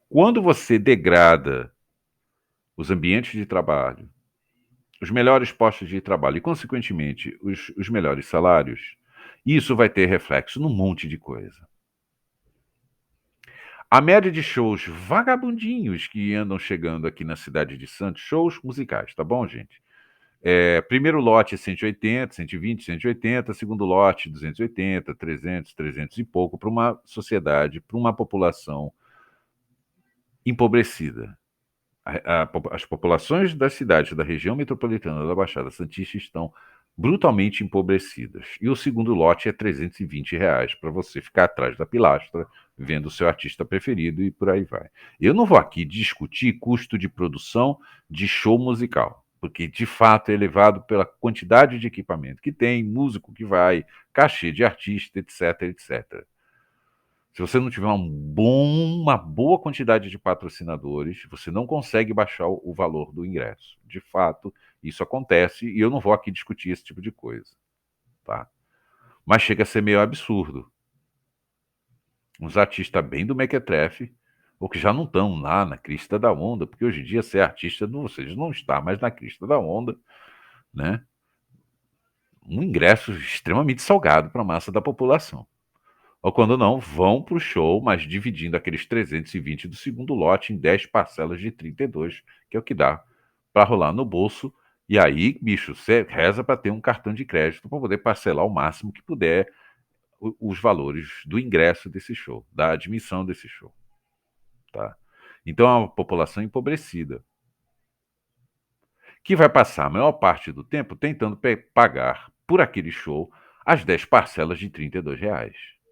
Quando você degrada os ambientes de trabalho, os melhores postos de trabalho e, consequentemente, os melhores salários, isso vai ter reflexo num monte de coisa. A média de shows vagabundinhos que andam chegando aqui na cidade de Santos, shows musicais, tá bom, gente? Primeiro lote é 180, 120, 180, segundo lote 280, 300, 300 e pouco, para uma sociedade, para uma população empobrecida. As populações das cidades da região metropolitana da Baixada Santista estão brutalmente empobrecidas. E o segundo lote é R$ 320 para você ficar atrás da pilastra, vendo o seu artista preferido e por aí vai. Eu não vou aqui discutir custo de produção de show musical. porque de fato é elevado pela quantidade de equipamento que tem, músico que vai, cachê de artista, etc, etc. Se você não tiver uma boa quantidade de patrocinadores, você não consegue baixar o valor do ingresso. De fato, isso acontece e eu não vou aqui discutir esse tipo de coisa, tá? Mas chega a ser meio absurdo. Uns artistas bem do mequetrefe, ou que já não estão lá na crista da onda, porque hoje em dia ser artista, você não está mais na crista da onda, né? Um ingresso extremamente salgado para a massa da população. Ou quando não, vão para o show, mas dividindo aqueles 320 do segundo lote em 10 parcelas de 32, que é o que dá para rolar no bolso. E aí, bicho, você reza para ter um cartão de crédito para poder parcelar o máximo que puder os valores do ingresso desse show, da admissão desse show, tá? Então é uma população empobrecida, que vai passar a maior parte do tempo tentando pagar por aquele show as 10 parcelas de R$ 32.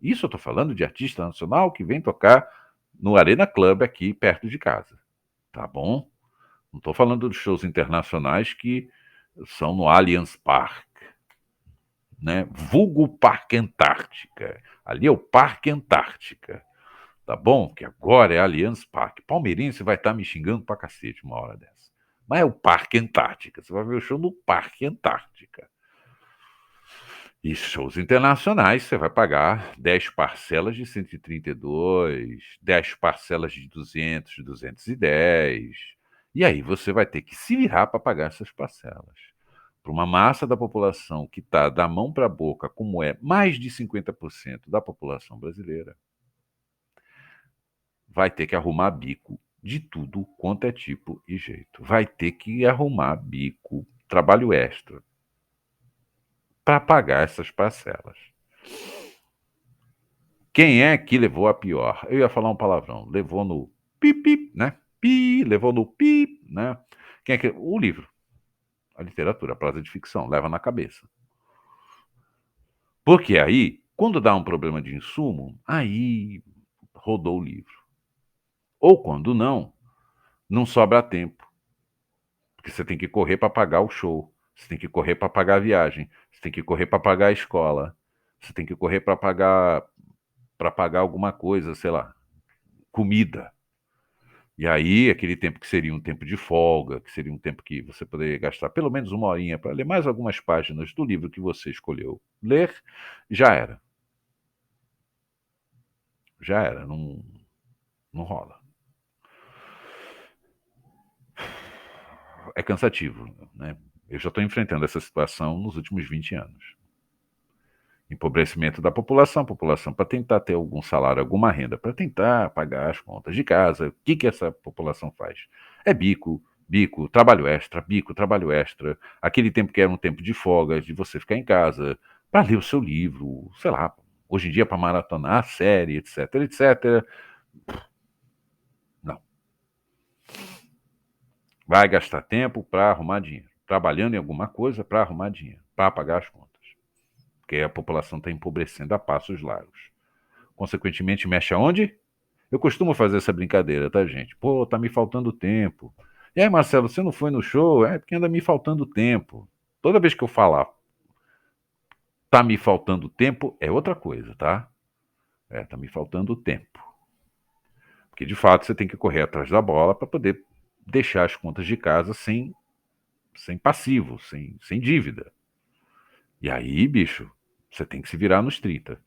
Isso eu estou falando de artista nacional que vem tocar no Arena Club aqui perto de casa, tá bom? Não estou falando dos shows internacionais que são no Allianz Parque, né? Vulgo Parque Antártica. Ali é o Parque Antártica, tá bom? Que agora é Allianz Parque. Palmeirense vai estar me xingando pra cacete uma hora dessa. Mas é o Parque Antártica. Você vai ver o show no Parque Antártica. E shows internacionais, você vai pagar 10 parcelas de 132, 10 parcelas de 200, 210. E aí você vai ter que se virar para pagar essas parcelas. Para uma massa da população que está da mão para a boca, como é mais de 50% da população brasileira, vai ter que arrumar bico de tudo quanto é tipo e jeito. Vai ter que arrumar bico, trabalho extra, para pagar essas parcelas. Quem é que levou a pior? Eu ia falar um palavrão. Levou no pi, né? Pi, levou no pi, né? Quem é que... O livro, a literatura, a prosa de ficção, leva na cabeça. Porque aí, quando dá um problema de insumo, aí rodou o livro. Ou quando não, não sobra tempo. Porque você tem que correr para pagar o show. Você tem que correr para pagar a viagem. Você tem que correr para pagar a escola. Você tem que correr para pagar alguma coisa, sei lá, comida. E aí, aquele tempo que seria um tempo de folga, que seria um tempo que você poderia gastar pelo menos uma horinha para ler mais algumas páginas do livro que você escolheu ler, já era. Já era, não, não rola. É cansativo, né? Eu já estou enfrentando essa situação nos últimos 20 anos. Empobrecimento da população, população para tentar ter algum salário, alguma renda, para tentar pagar as contas de casa. O que, que essa população faz? É bico, bico, trabalho extra, bico, trabalho extra. Aquele tempo que era um tempo de folga, de você ficar em casa, para ler o seu livro, sei lá, hoje em dia para maratonar a série, etc, etc. Não. Vai gastar tempo para arrumar dinheiro. Trabalhando em alguma coisa para arrumar dinheiro, para pagar as contas. Porque a população está empobrecendo a passos largos. Consequentemente, mexe aonde? Eu costumo fazer essa brincadeira, tá, gente? Pô, tá me faltando tempo. E aí, Marcelo, você não foi no show? É porque anda me faltando tempo. Toda vez que eu falar tá me faltando tempo, é outra coisa, tá? É, tá me faltando tempo. Porque de fato você tem que correr atrás da bola para poder deixar as contas de casa sem passivo, sem dívida. E aí, bicho, você tem que se virar nos 30.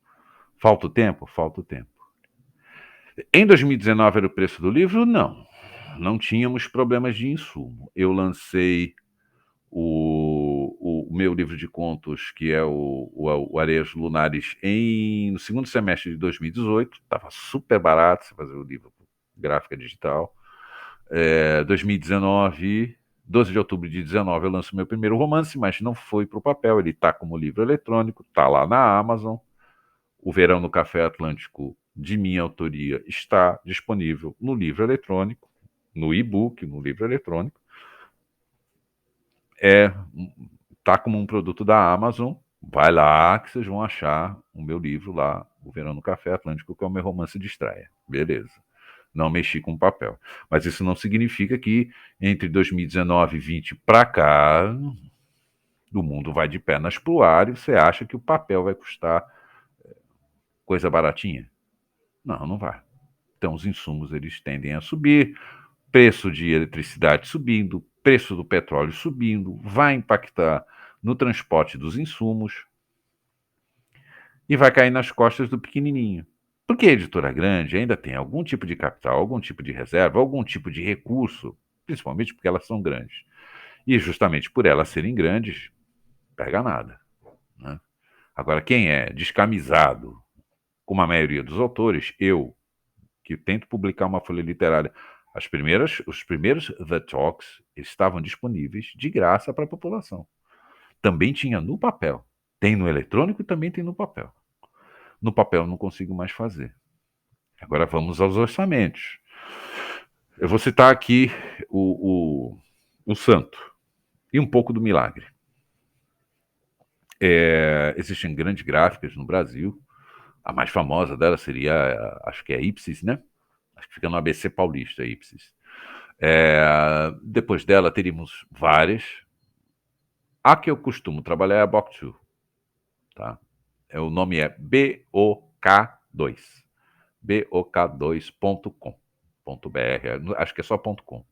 Falta o tempo? Falta o tempo. Em 2019 era o preço do livro? Não. Não tínhamos problemas de insumo. Eu lancei o meu livro de contos, que é o Areias Lunares, no segundo semestre de 2018. Estava super barato você fazer o livro gráfica digital. 2019, 12 de outubro de 19, eu lanço meu primeiro romance, mas não foi para o papel. Ele está como livro eletrônico, está lá na Amazon. O Verão no Café Atlântico, de minha autoria, está disponível no livro eletrônico, no e-book, no livro eletrônico. Tá como um produto da Amazon. Vai lá que vocês vão achar o meu livro lá, O Verão no Café Atlântico, que é o meu romance de estreia. Beleza. não mexi com papel. Mas isso não significa que entre 2019 e 20 para cá, o mundo vai de pernas pro ar e você acha que o papel vai custar coisa baratinha? Não, não vai. Então os insumos eles tendem a subir, preço de eletricidade subindo, preço do petróleo subindo, vai impactar no transporte dos insumos e vai cair nas costas do pequenininho. Porque a editora grande ainda tem algum tipo de capital, algum tipo de reserva, algum tipo de recurso, principalmente porque elas são grandes. E justamente por elas serem grandes, pega nada. Né? Agora, quem é descamisado, como a maioria dos autores, eu, que tento publicar uma folha literária, os primeiros The Talks estavam disponíveis de graça para a população. Também tinha no papel. Tem no eletrônico e também tem no papel. No papel eu não consigo mais fazer. Agora vamos aos orçamentos. Eu vou citar aqui o santo e um pouco do milagre. Existem grandes gráficas no Brasil. A mais famosa dela seria, acho que é a Ipsis, né? Acho que fica no ABC Paulista, a Ipsis. Depois dela teríamos várias. A que eu costumo trabalhar é a Book2. Tá? O nome é BOK2. BOK2.com.br. Acho que é só .com.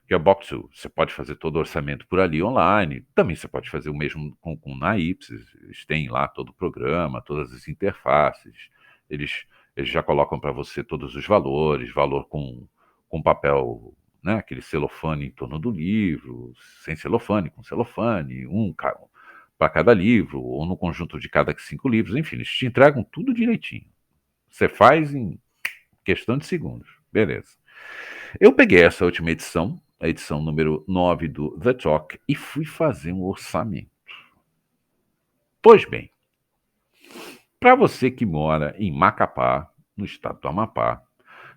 Que é o Box2. Você pode fazer todo o orçamento por ali online. Também você pode fazer o mesmo na Ipsis. Eles têm lá todo o programa, todas as interfaces. Eles já colocam para você todos os valores, valor com papel, né, aquele celofane em torno do livro, sem celofane, com celofane, para cada livro, ou no conjunto de cada 5 livros. Enfim, eles te entregam tudo direitinho. Você faz em questão de segundos. Beleza. Eu peguei essa última edição, a edição número 9 do The Talk, e fui fazer um orçamento. Pois bem, para você que mora em Macapá, no estado do Amapá,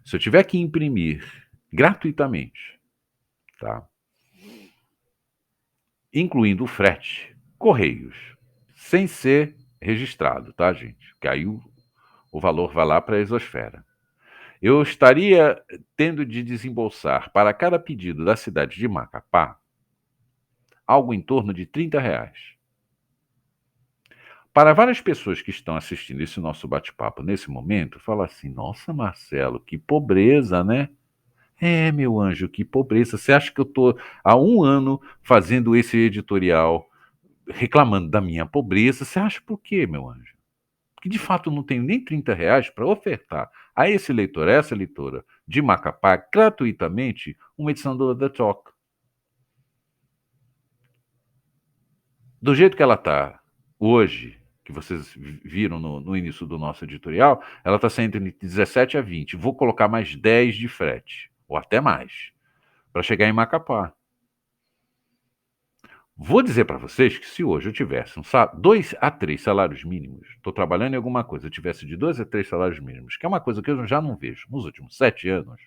se eu tiver que imprimir gratuitamente, tá? Incluindo o frete, correios, sem ser registrado, tá, gente? Que aí o valor vai lá para a exosfera. Eu estaria tendo de desembolsar para cada pedido da cidade de Macapá algo em torno de R$ 30. Para várias pessoas que estão assistindo esse nosso bate-papo nesse momento, fala assim: nossa, Marcelo, que pobreza, né? Meu anjo, que pobreza. Você acha que eu estou há um ano fazendo esse editorial reclamando da minha pobreza? Você acha por quê, meu anjo? Porque de fato eu não tenho nem R$ 30 para ofertar a esse leitor, a essa leitora de Macapá, gratuitamente, uma edição do The Talk. Do jeito que ela está hoje, que vocês viram no início do nosso editorial, ela está saindo entre 17 a 20. Vou colocar mais 10 de frete, ou até mais, para chegar em Macapá. Vou dizer para vocês que se hoje eu tivesse 2 a 3 salários mínimos, estou trabalhando em alguma coisa, eu tivesse de 2 a 3 salários mínimos, que é uma coisa que eu já não vejo nos últimos 7 anos,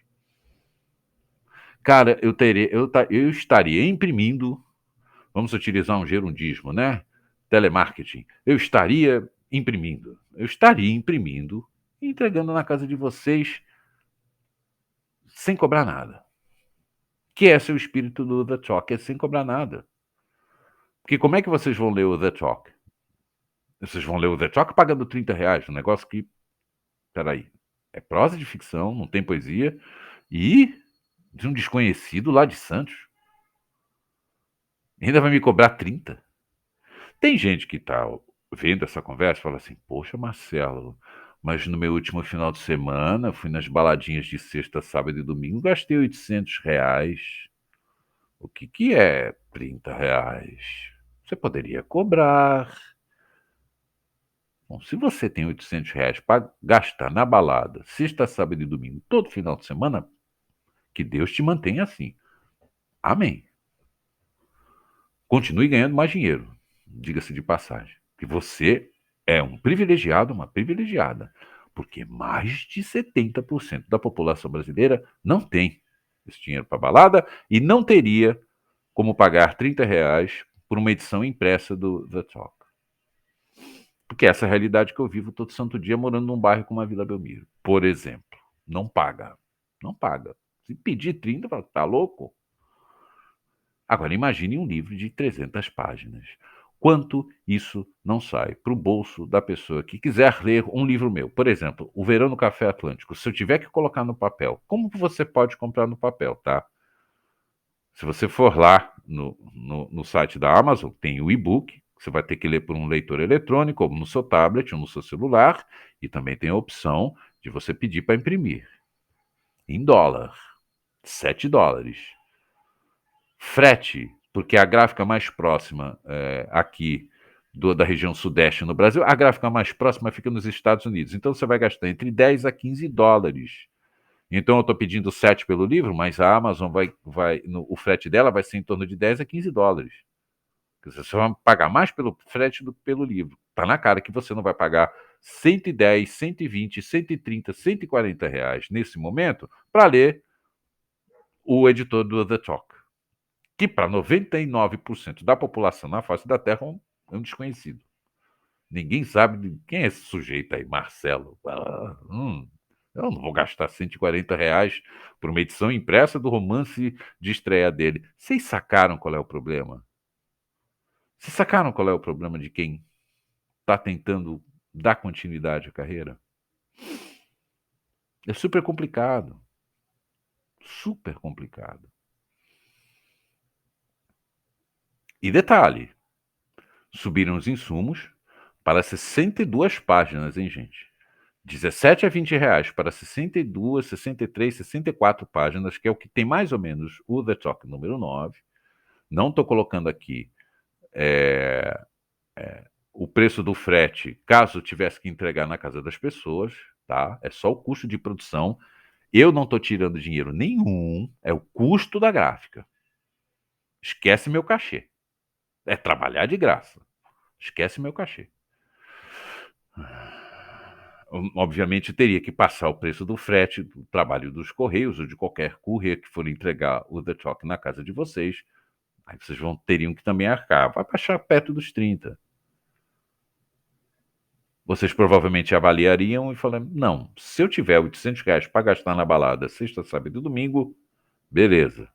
cara, eu estaria imprimindo. Vamos utilizar um gerundismo, né? Telemarketing. Eu estaria imprimindo e entregando na casa de vocês sem cobrar nada. Que esse é o espírito do The Talk, é sem cobrar nada. Porque como é que vocês vão ler o The Talk? Vocês vão ler o The Talk pagando R$ 30, um negócio que, peraí, é prosa de ficção, não tem poesia, e de um desconhecido lá de Santos. Ainda vai me cobrar 30. Tem gente que está vendo essa conversa e fala assim: poxa, Marcelo, mas no meu último final de semana, fui nas baladinhas de sexta, sábado e domingo, gastei R$ 800. O que é R$ 30? Você poderia cobrar. Bom, se você tem R$ 800 para gastar na balada, sexta, sábado e domingo, todo final de semana, que Deus te mantenha assim. Amém. Continue ganhando mais dinheiro, diga-se de passagem. Que você é um privilegiado, uma privilegiada. Porque mais de 70% da população brasileira não tem esse dinheiro para balada e não teria como pagar R$ 30 por uma edição impressa do The Talk. Porque essa é a realidade que eu vivo todo santo dia morando num bairro como a Vila Belmiro, por exemplo. Não paga. Não paga. Se pedir 30, fala, tá louco? Agora, imagine um livro de 300 páginas. Quanto isso não sai para o bolso da pessoa que quiser ler um livro meu? Por exemplo, O Verão no Café Atlântico. Se eu tiver que colocar no papel, como que você pode comprar no papel, tá? Se você for lá no site da Amazon, tem o e-book, você vai ter que ler por um leitor eletrônico, ou no seu tablet, ou no seu celular, e também tem a opção de você pedir para imprimir. Em dólar. US$ 7. Frete, porque a gráfica mais próxima aqui da região sudeste no Brasil, a gráfica mais próxima fica nos Estados Unidos. Então você vai gastar entre 10 a 15 dólares. Então eu estou pedindo 7 pelo livro, mas a Amazon o frete dela vai ser em torno de 10 a 15 dólares. Você vai pagar mais pelo frete do que pelo livro. Está na cara que você não vai pagar 110, 120, 130, R$ 140 nesse momento para ler o editor do The Talk, que para 99% da população na face da Terra é um desconhecido. Ninguém sabe de quem é esse sujeito aí, Marcelo. Eu não vou gastar R$ 140 por uma edição impressa do romance de estreia dele. Vocês sacaram qual é o problema? Vocês sacaram qual é o problema de quem está tentando dar continuidade à carreira? É super complicado. Super complicado. E detalhe, subiram os insumos para 62 páginas, hein, gente? 17 a 20 reais para 62, 63, 64 páginas, que é o que tem mais ou menos o The Talk número 9. Não estou colocando aqui o preço do frete, caso tivesse que entregar na casa das pessoas, tá? É só o custo de produção. Eu não estou tirando dinheiro nenhum, é o custo da gráfica. Esquece meu cachê. É trabalhar de graça. Esquece meu cachê. Obviamente teria que passar o preço do frete, do trabalho dos correios ou de qualquer courier que for entregar o The Talk na casa de vocês. Aí vocês teriam que também arcar. Vai baixar perto dos 30. Vocês provavelmente avaliariam e falam, não, se eu tiver R$ 800 para gastar na balada sexta, sábado e domingo, beleza,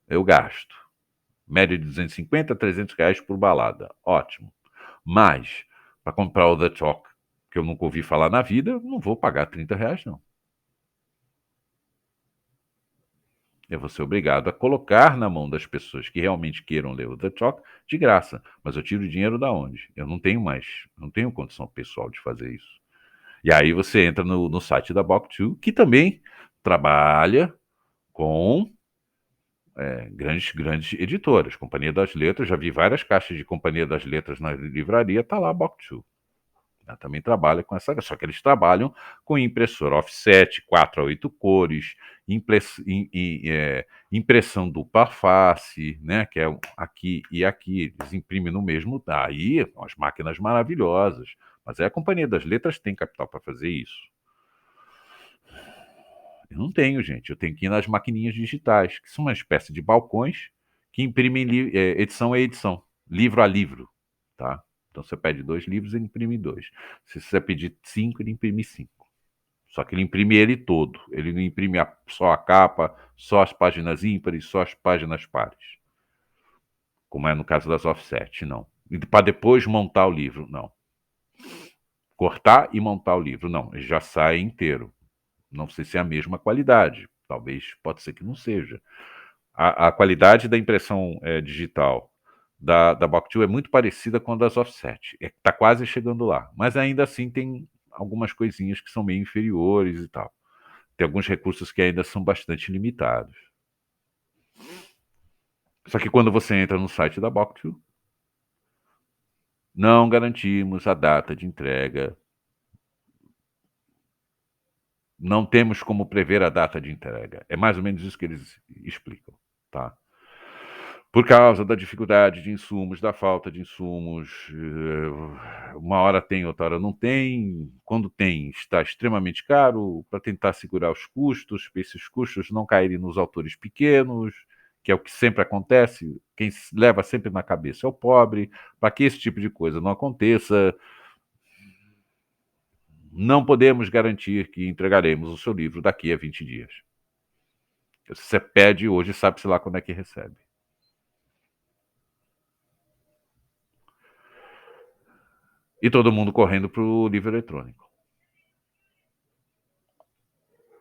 eu gasto. Média de 250 a R$ 300 por balada. Ótimo. Mas, para comprar o The Talk, que eu nunca ouvi falar na vida, eu não vou pagar R$ 30, não. Eu vou ser obrigado a colocar na mão das pessoas que realmente queiram ler o The Talk de graça. Mas eu tiro o dinheiro da onde? Eu não tenho mais, não tenho condição pessoal de fazer isso. E aí você entra no site da Book2, que também trabalha com grandes editoras. Companhia das Letras, já vi várias caixas de Companhia das Letras na livraria, tá lá a Book2. Ela também trabalha com essa, só que eles trabalham com impressora offset, 4 a 8 cores, impressão dupla face, né, que é aqui e aqui, eles imprimem no mesmo, aí as máquinas maravilhosas, mas a Companhia das Letras tem capital para fazer isso. Eu não tenho, gente, eu tenho que ir nas maquininhas digitais, que são uma espécie de balcões que imprimem edição a edição, livro a livro, tá? Então você pede 2 livros, ele imprime 2. Se você pedir 5, ele imprime 5. Só que ele imprime ele todo. Ele não imprime só a capa, só as páginas ímpares, só as páginas pares. Como é no caso das offset, não. E para depois montar o livro, não. Cortar e montar o livro, não. Ele já sai inteiro. Não sei se é a mesma qualidade. Talvez, pode ser que não seja. A qualidade da impressão digital da Book2 é muito parecida com a das offset. Está quase chegando lá. Mas ainda assim tem algumas coisinhas que são meio inferiores e tal. Tem alguns recursos que ainda são bastante limitados. Só que quando você entra no site da Book2, não garantimos a data de entrega. Não temos como prever a data de entrega. É mais ou menos isso que eles explicam, tá? Por causa da dificuldade de insumos, da falta de insumos, uma hora tem, outra hora não tem. Quando tem, está extremamente caro para tentar segurar os custos, para esses custos não caírem nos autores pequenos, que é o que sempre acontece. Quem leva sempre na cabeça é o pobre. Para que esse tipo de coisa não aconteça, não podemos garantir que entregaremos o seu livro daqui a 20 dias. Você pede hoje, sabe-se lá quando é que recebe. E todo mundo correndo para o livro eletrônico.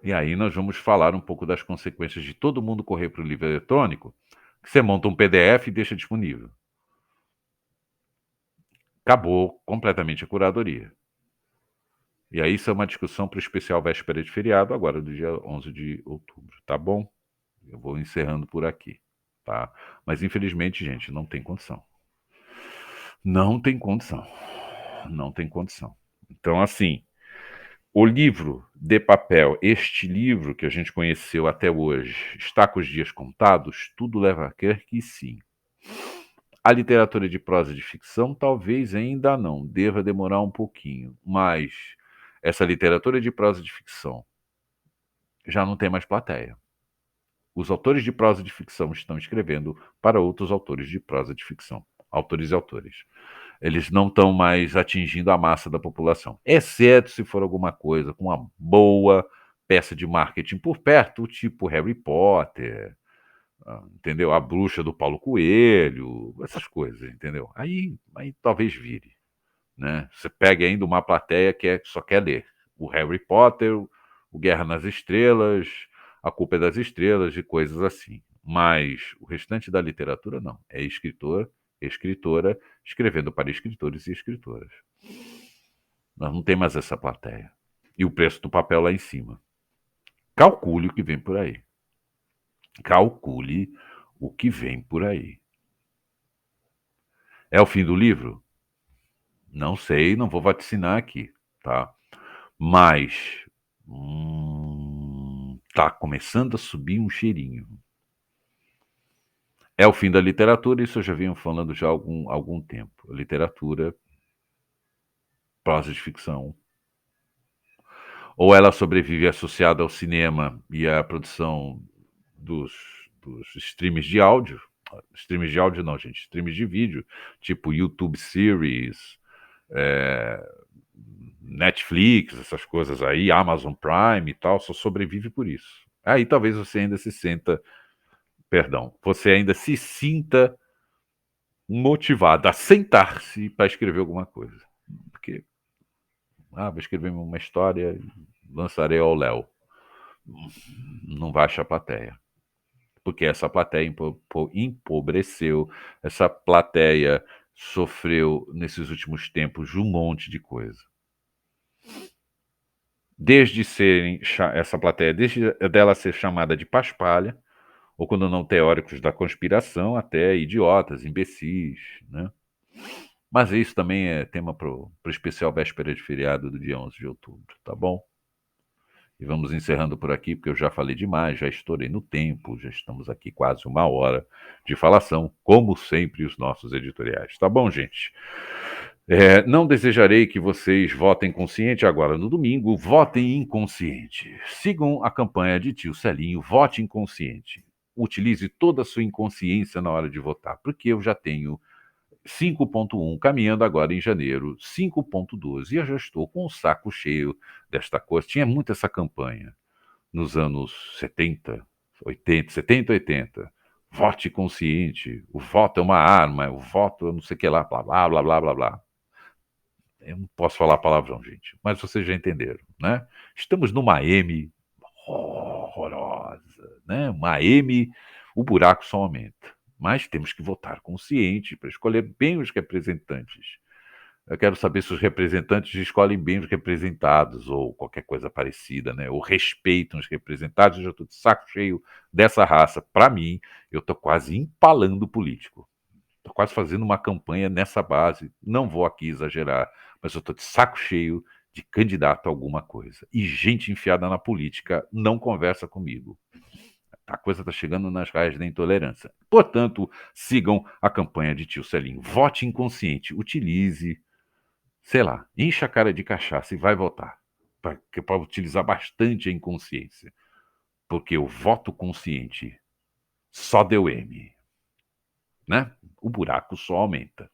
E aí nós vamos falar um pouco das consequências de todo mundo correr para o livro eletrônico, que você monta um PDF e deixa disponível. Acabou completamente a curadoria. E aí isso é uma discussão para o especial véspera de feriado, agora do dia 11 de outubro, tá bom? Eu vou encerrando por aqui, tá? Mas infelizmente, gente, não tem condição. Não tem condição. Não tem condição. Então, assim, o livro de papel, este livro que a gente conheceu até hoje, está com os dias contados? Tudo leva a crer que sim. A literatura de prosa de ficção talvez ainda não, deva demorar um pouquinho, mas essa literatura de prosa de ficção já não tem mais plateia. Os autores de prosa de ficção estão escrevendo para outros autores de prosa de ficção, autores e autores. Eles não estão mais atingindo a massa da população, exceto se for alguma coisa com uma boa peça de marketing por perto, tipo Harry Potter, entendeu? A Bruxa do Paulo Coelho, essas coisas, entendeu? Aí talvez vire, né? Você pega ainda uma plateia só quer ler o Harry Potter, o Guerra nas Estrelas, A Culpa é das Estrelas e coisas assim. Mas o restante da literatura não. É escritor, escritora, escrevendo para escritores e escritoras. Nós não tem mais essa plateia. E o preço do papel lá em cima. Calcule o que vem por aí. Calcule o que vem por aí. É o fim do livro? Não sei, não vou vaticinar aqui, tá? Mas tá começando a subir um cheirinho. É o fim da literatura, isso eu já venho falando já há algum tempo. Literatura, prosa de ficção. Ou ela sobrevive associada ao cinema e à produção dos, dos streams de áudio. Streams de áudio não, gente. Streams de vídeo, tipo YouTube Series, é, Netflix, essas coisas aí, Amazon Prime e tal, só sobrevive por isso. Aí talvez você ainda se sinta, perdão, você ainda se sinta motivado a sentar-se para escrever alguma coisa. Porque, vou escrever uma história, lançarei ao Léo. Não vai achar plateia. Porque essa plateia empobreceu, essa plateia sofreu nesses últimos tempos um monte de coisa. Desde serem essa plateia, desde dela ser chamada de paspalha, ou quando não teóricos da conspiração, até idiotas, imbecis, né? Mas isso também é tema para o especial véspera de feriado do dia 11 de outubro, tá bom? E vamos encerrando por aqui, porque eu já falei demais, já estourei no tempo, já estamos aqui quase uma hora de falação, como sempre os nossos editoriais, tá bom, gente? Não desejarei que vocês votem consciente agora no domingo, votem inconsciente. Sigam a campanha de tio Celinho, vote inconsciente. Utilize toda a sua inconsciência na hora de votar, porque eu já tenho 5.1, caminhando agora em janeiro, 5.12, e eu já estou com o saco cheio desta coisa. Tinha muito essa campanha nos anos 70, 80, 70, 80. Vote consciente, o voto é uma arma, o voto é não sei o que lá, blá, blá, blá, blá, blá, blá. Eu não posso falar palavrão, gente, mas vocês já entenderam, né? Estamos numa M horrorosa, né? Uma M, o buraco só aumenta. Mas temos que votar consciente para escolher bem os representantes. Eu quero saber se os representantes escolhem bem os representados, ou qualquer coisa parecida, né? Ou respeitam os representados. Eu já estou de saco cheio dessa raça. Para mim, eu estou quase empalando o político. Estou quase fazendo uma campanha nessa base. Não vou aqui exagerar, mas eu estou de saco cheio de candidato a alguma coisa. E gente enfiada na política não conversa comigo. A coisa está chegando nas raias da intolerância. Portanto, sigam a campanha de tio Celinho. Vote inconsciente. Utilize, sei lá, encha a cara de cachaça e vai votar. Para utilizar bastante a inconsciência. Porque o voto consciente só deu M. Né? O buraco só aumenta.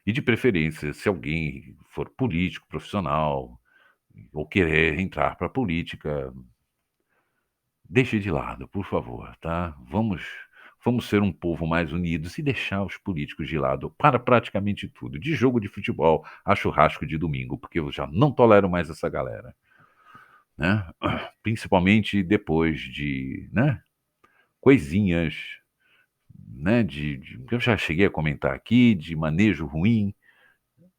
E de preferência, se alguém for político, profissional, ou querer entrar para a política, deixe de lado, por favor, tá? Vamos ser um povo mais unidos e deixar os políticos de lado para praticamente tudo, de jogo de futebol a churrasco de domingo, porque eu já não tolero mais essa galera, né? Principalmente depois de, né, coisinhas, né, que eu já cheguei a comentar aqui, de manejo ruim,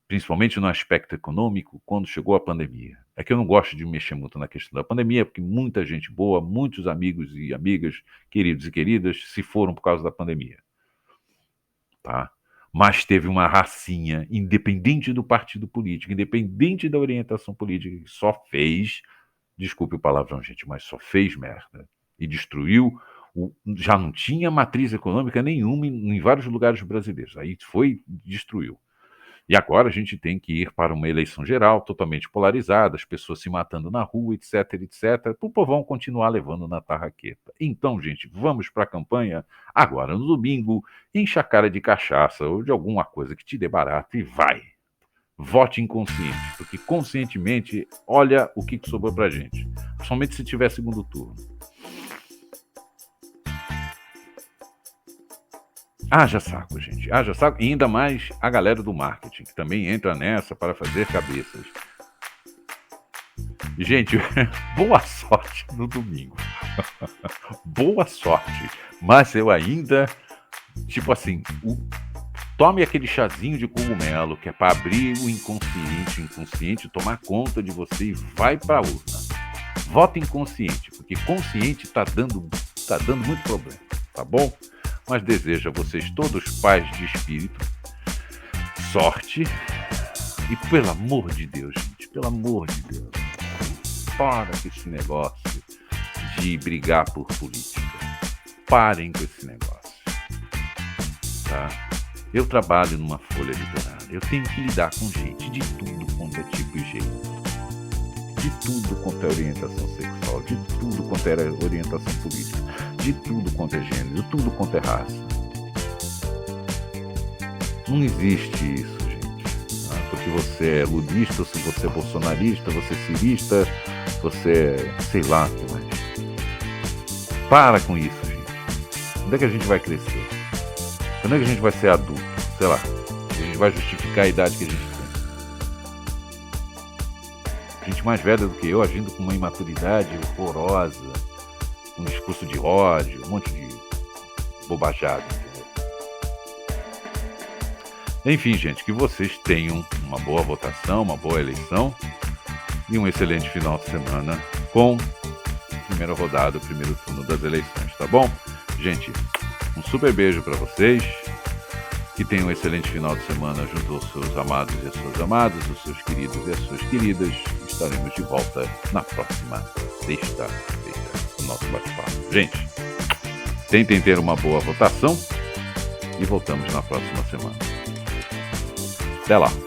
principalmente no aspecto econômico, quando chegou a pandemia. É que eu não gosto de mexer muito na questão da pandemia, porque muita gente boa, muitos amigos e amigas, queridos e queridas, se foram por causa da pandemia, tá? Mas teve uma racinha, independente do partido político, independente da orientação política, que só fez, desculpe o palavrão, gente, mas só fez merda. E destruiu, já não tinha matriz econômica nenhuma em vários lugares brasileiros. Aí foi, destruiu. E agora a gente tem que ir para uma eleição geral totalmente polarizada, as pessoas se matando na rua, etc, etc, para o povão continuar levando na tarraqueta. Então, gente, vamos para a campanha agora no domingo, enche a cara de cachaça ou de alguma coisa que te dê barato e vai. Vote inconsciente, porque conscientemente, olha o que sobrou pra gente. Principalmente se tiver segundo turno. Haja saco, gente. Haja saco. E ainda mais a galera do marketing, que também entra nessa para fazer cabeças. Gente, boa sorte no domingo. Boa sorte. Mas eu ainda, tipo assim, tome aquele chazinho de cogumelo, que é para abrir o inconsciente tomar conta de você e vai para a urna. Vote inconsciente, porque consciente tá dando muito problema, tá bom? Mas desejo a vocês todos paz de espírito, sorte e pelo amor de Deus, gente, pelo amor de Deus, para com esse negócio de brigar por política. Parem com esse negócio, tá? Eu trabalho numa folha literária, eu tenho que lidar com gente de tudo quanto é tipo e jeito. De tudo quanto é orientação sexual, de tudo quanto é orientação política, de tudo quanto é gênero, de tudo quanto é raça. Não existe isso, gente. Porque você é ludista, se você é bolsonarista, você é cirista, você é sei lá o que mais. Para com isso, gente. Quando é que a gente vai crescer? Quando é que a gente vai ser adulto? Sei lá. A gente vai justificar a idade que a gente tem. Gente mais velha do que eu, agindo com uma imaturidade horrorosa, um discurso de ódio, um monte de bobajada. Entendeu? Enfim, gente, que vocês tenham uma boa votação, uma boa eleição e um excelente final de semana com a primeira rodada, o primeiro turno das eleições, tá bom? Gente, um super beijo para vocês. Que tenham um excelente final de semana junto aos seus amados e as suas amadas, os seus queridos e as suas queridas. Estaremos de volta na próxima sexta-feira, no nosso bate-papo. Gente, tentem ter uma boa votação e voltamos na próxima semana. Até lá!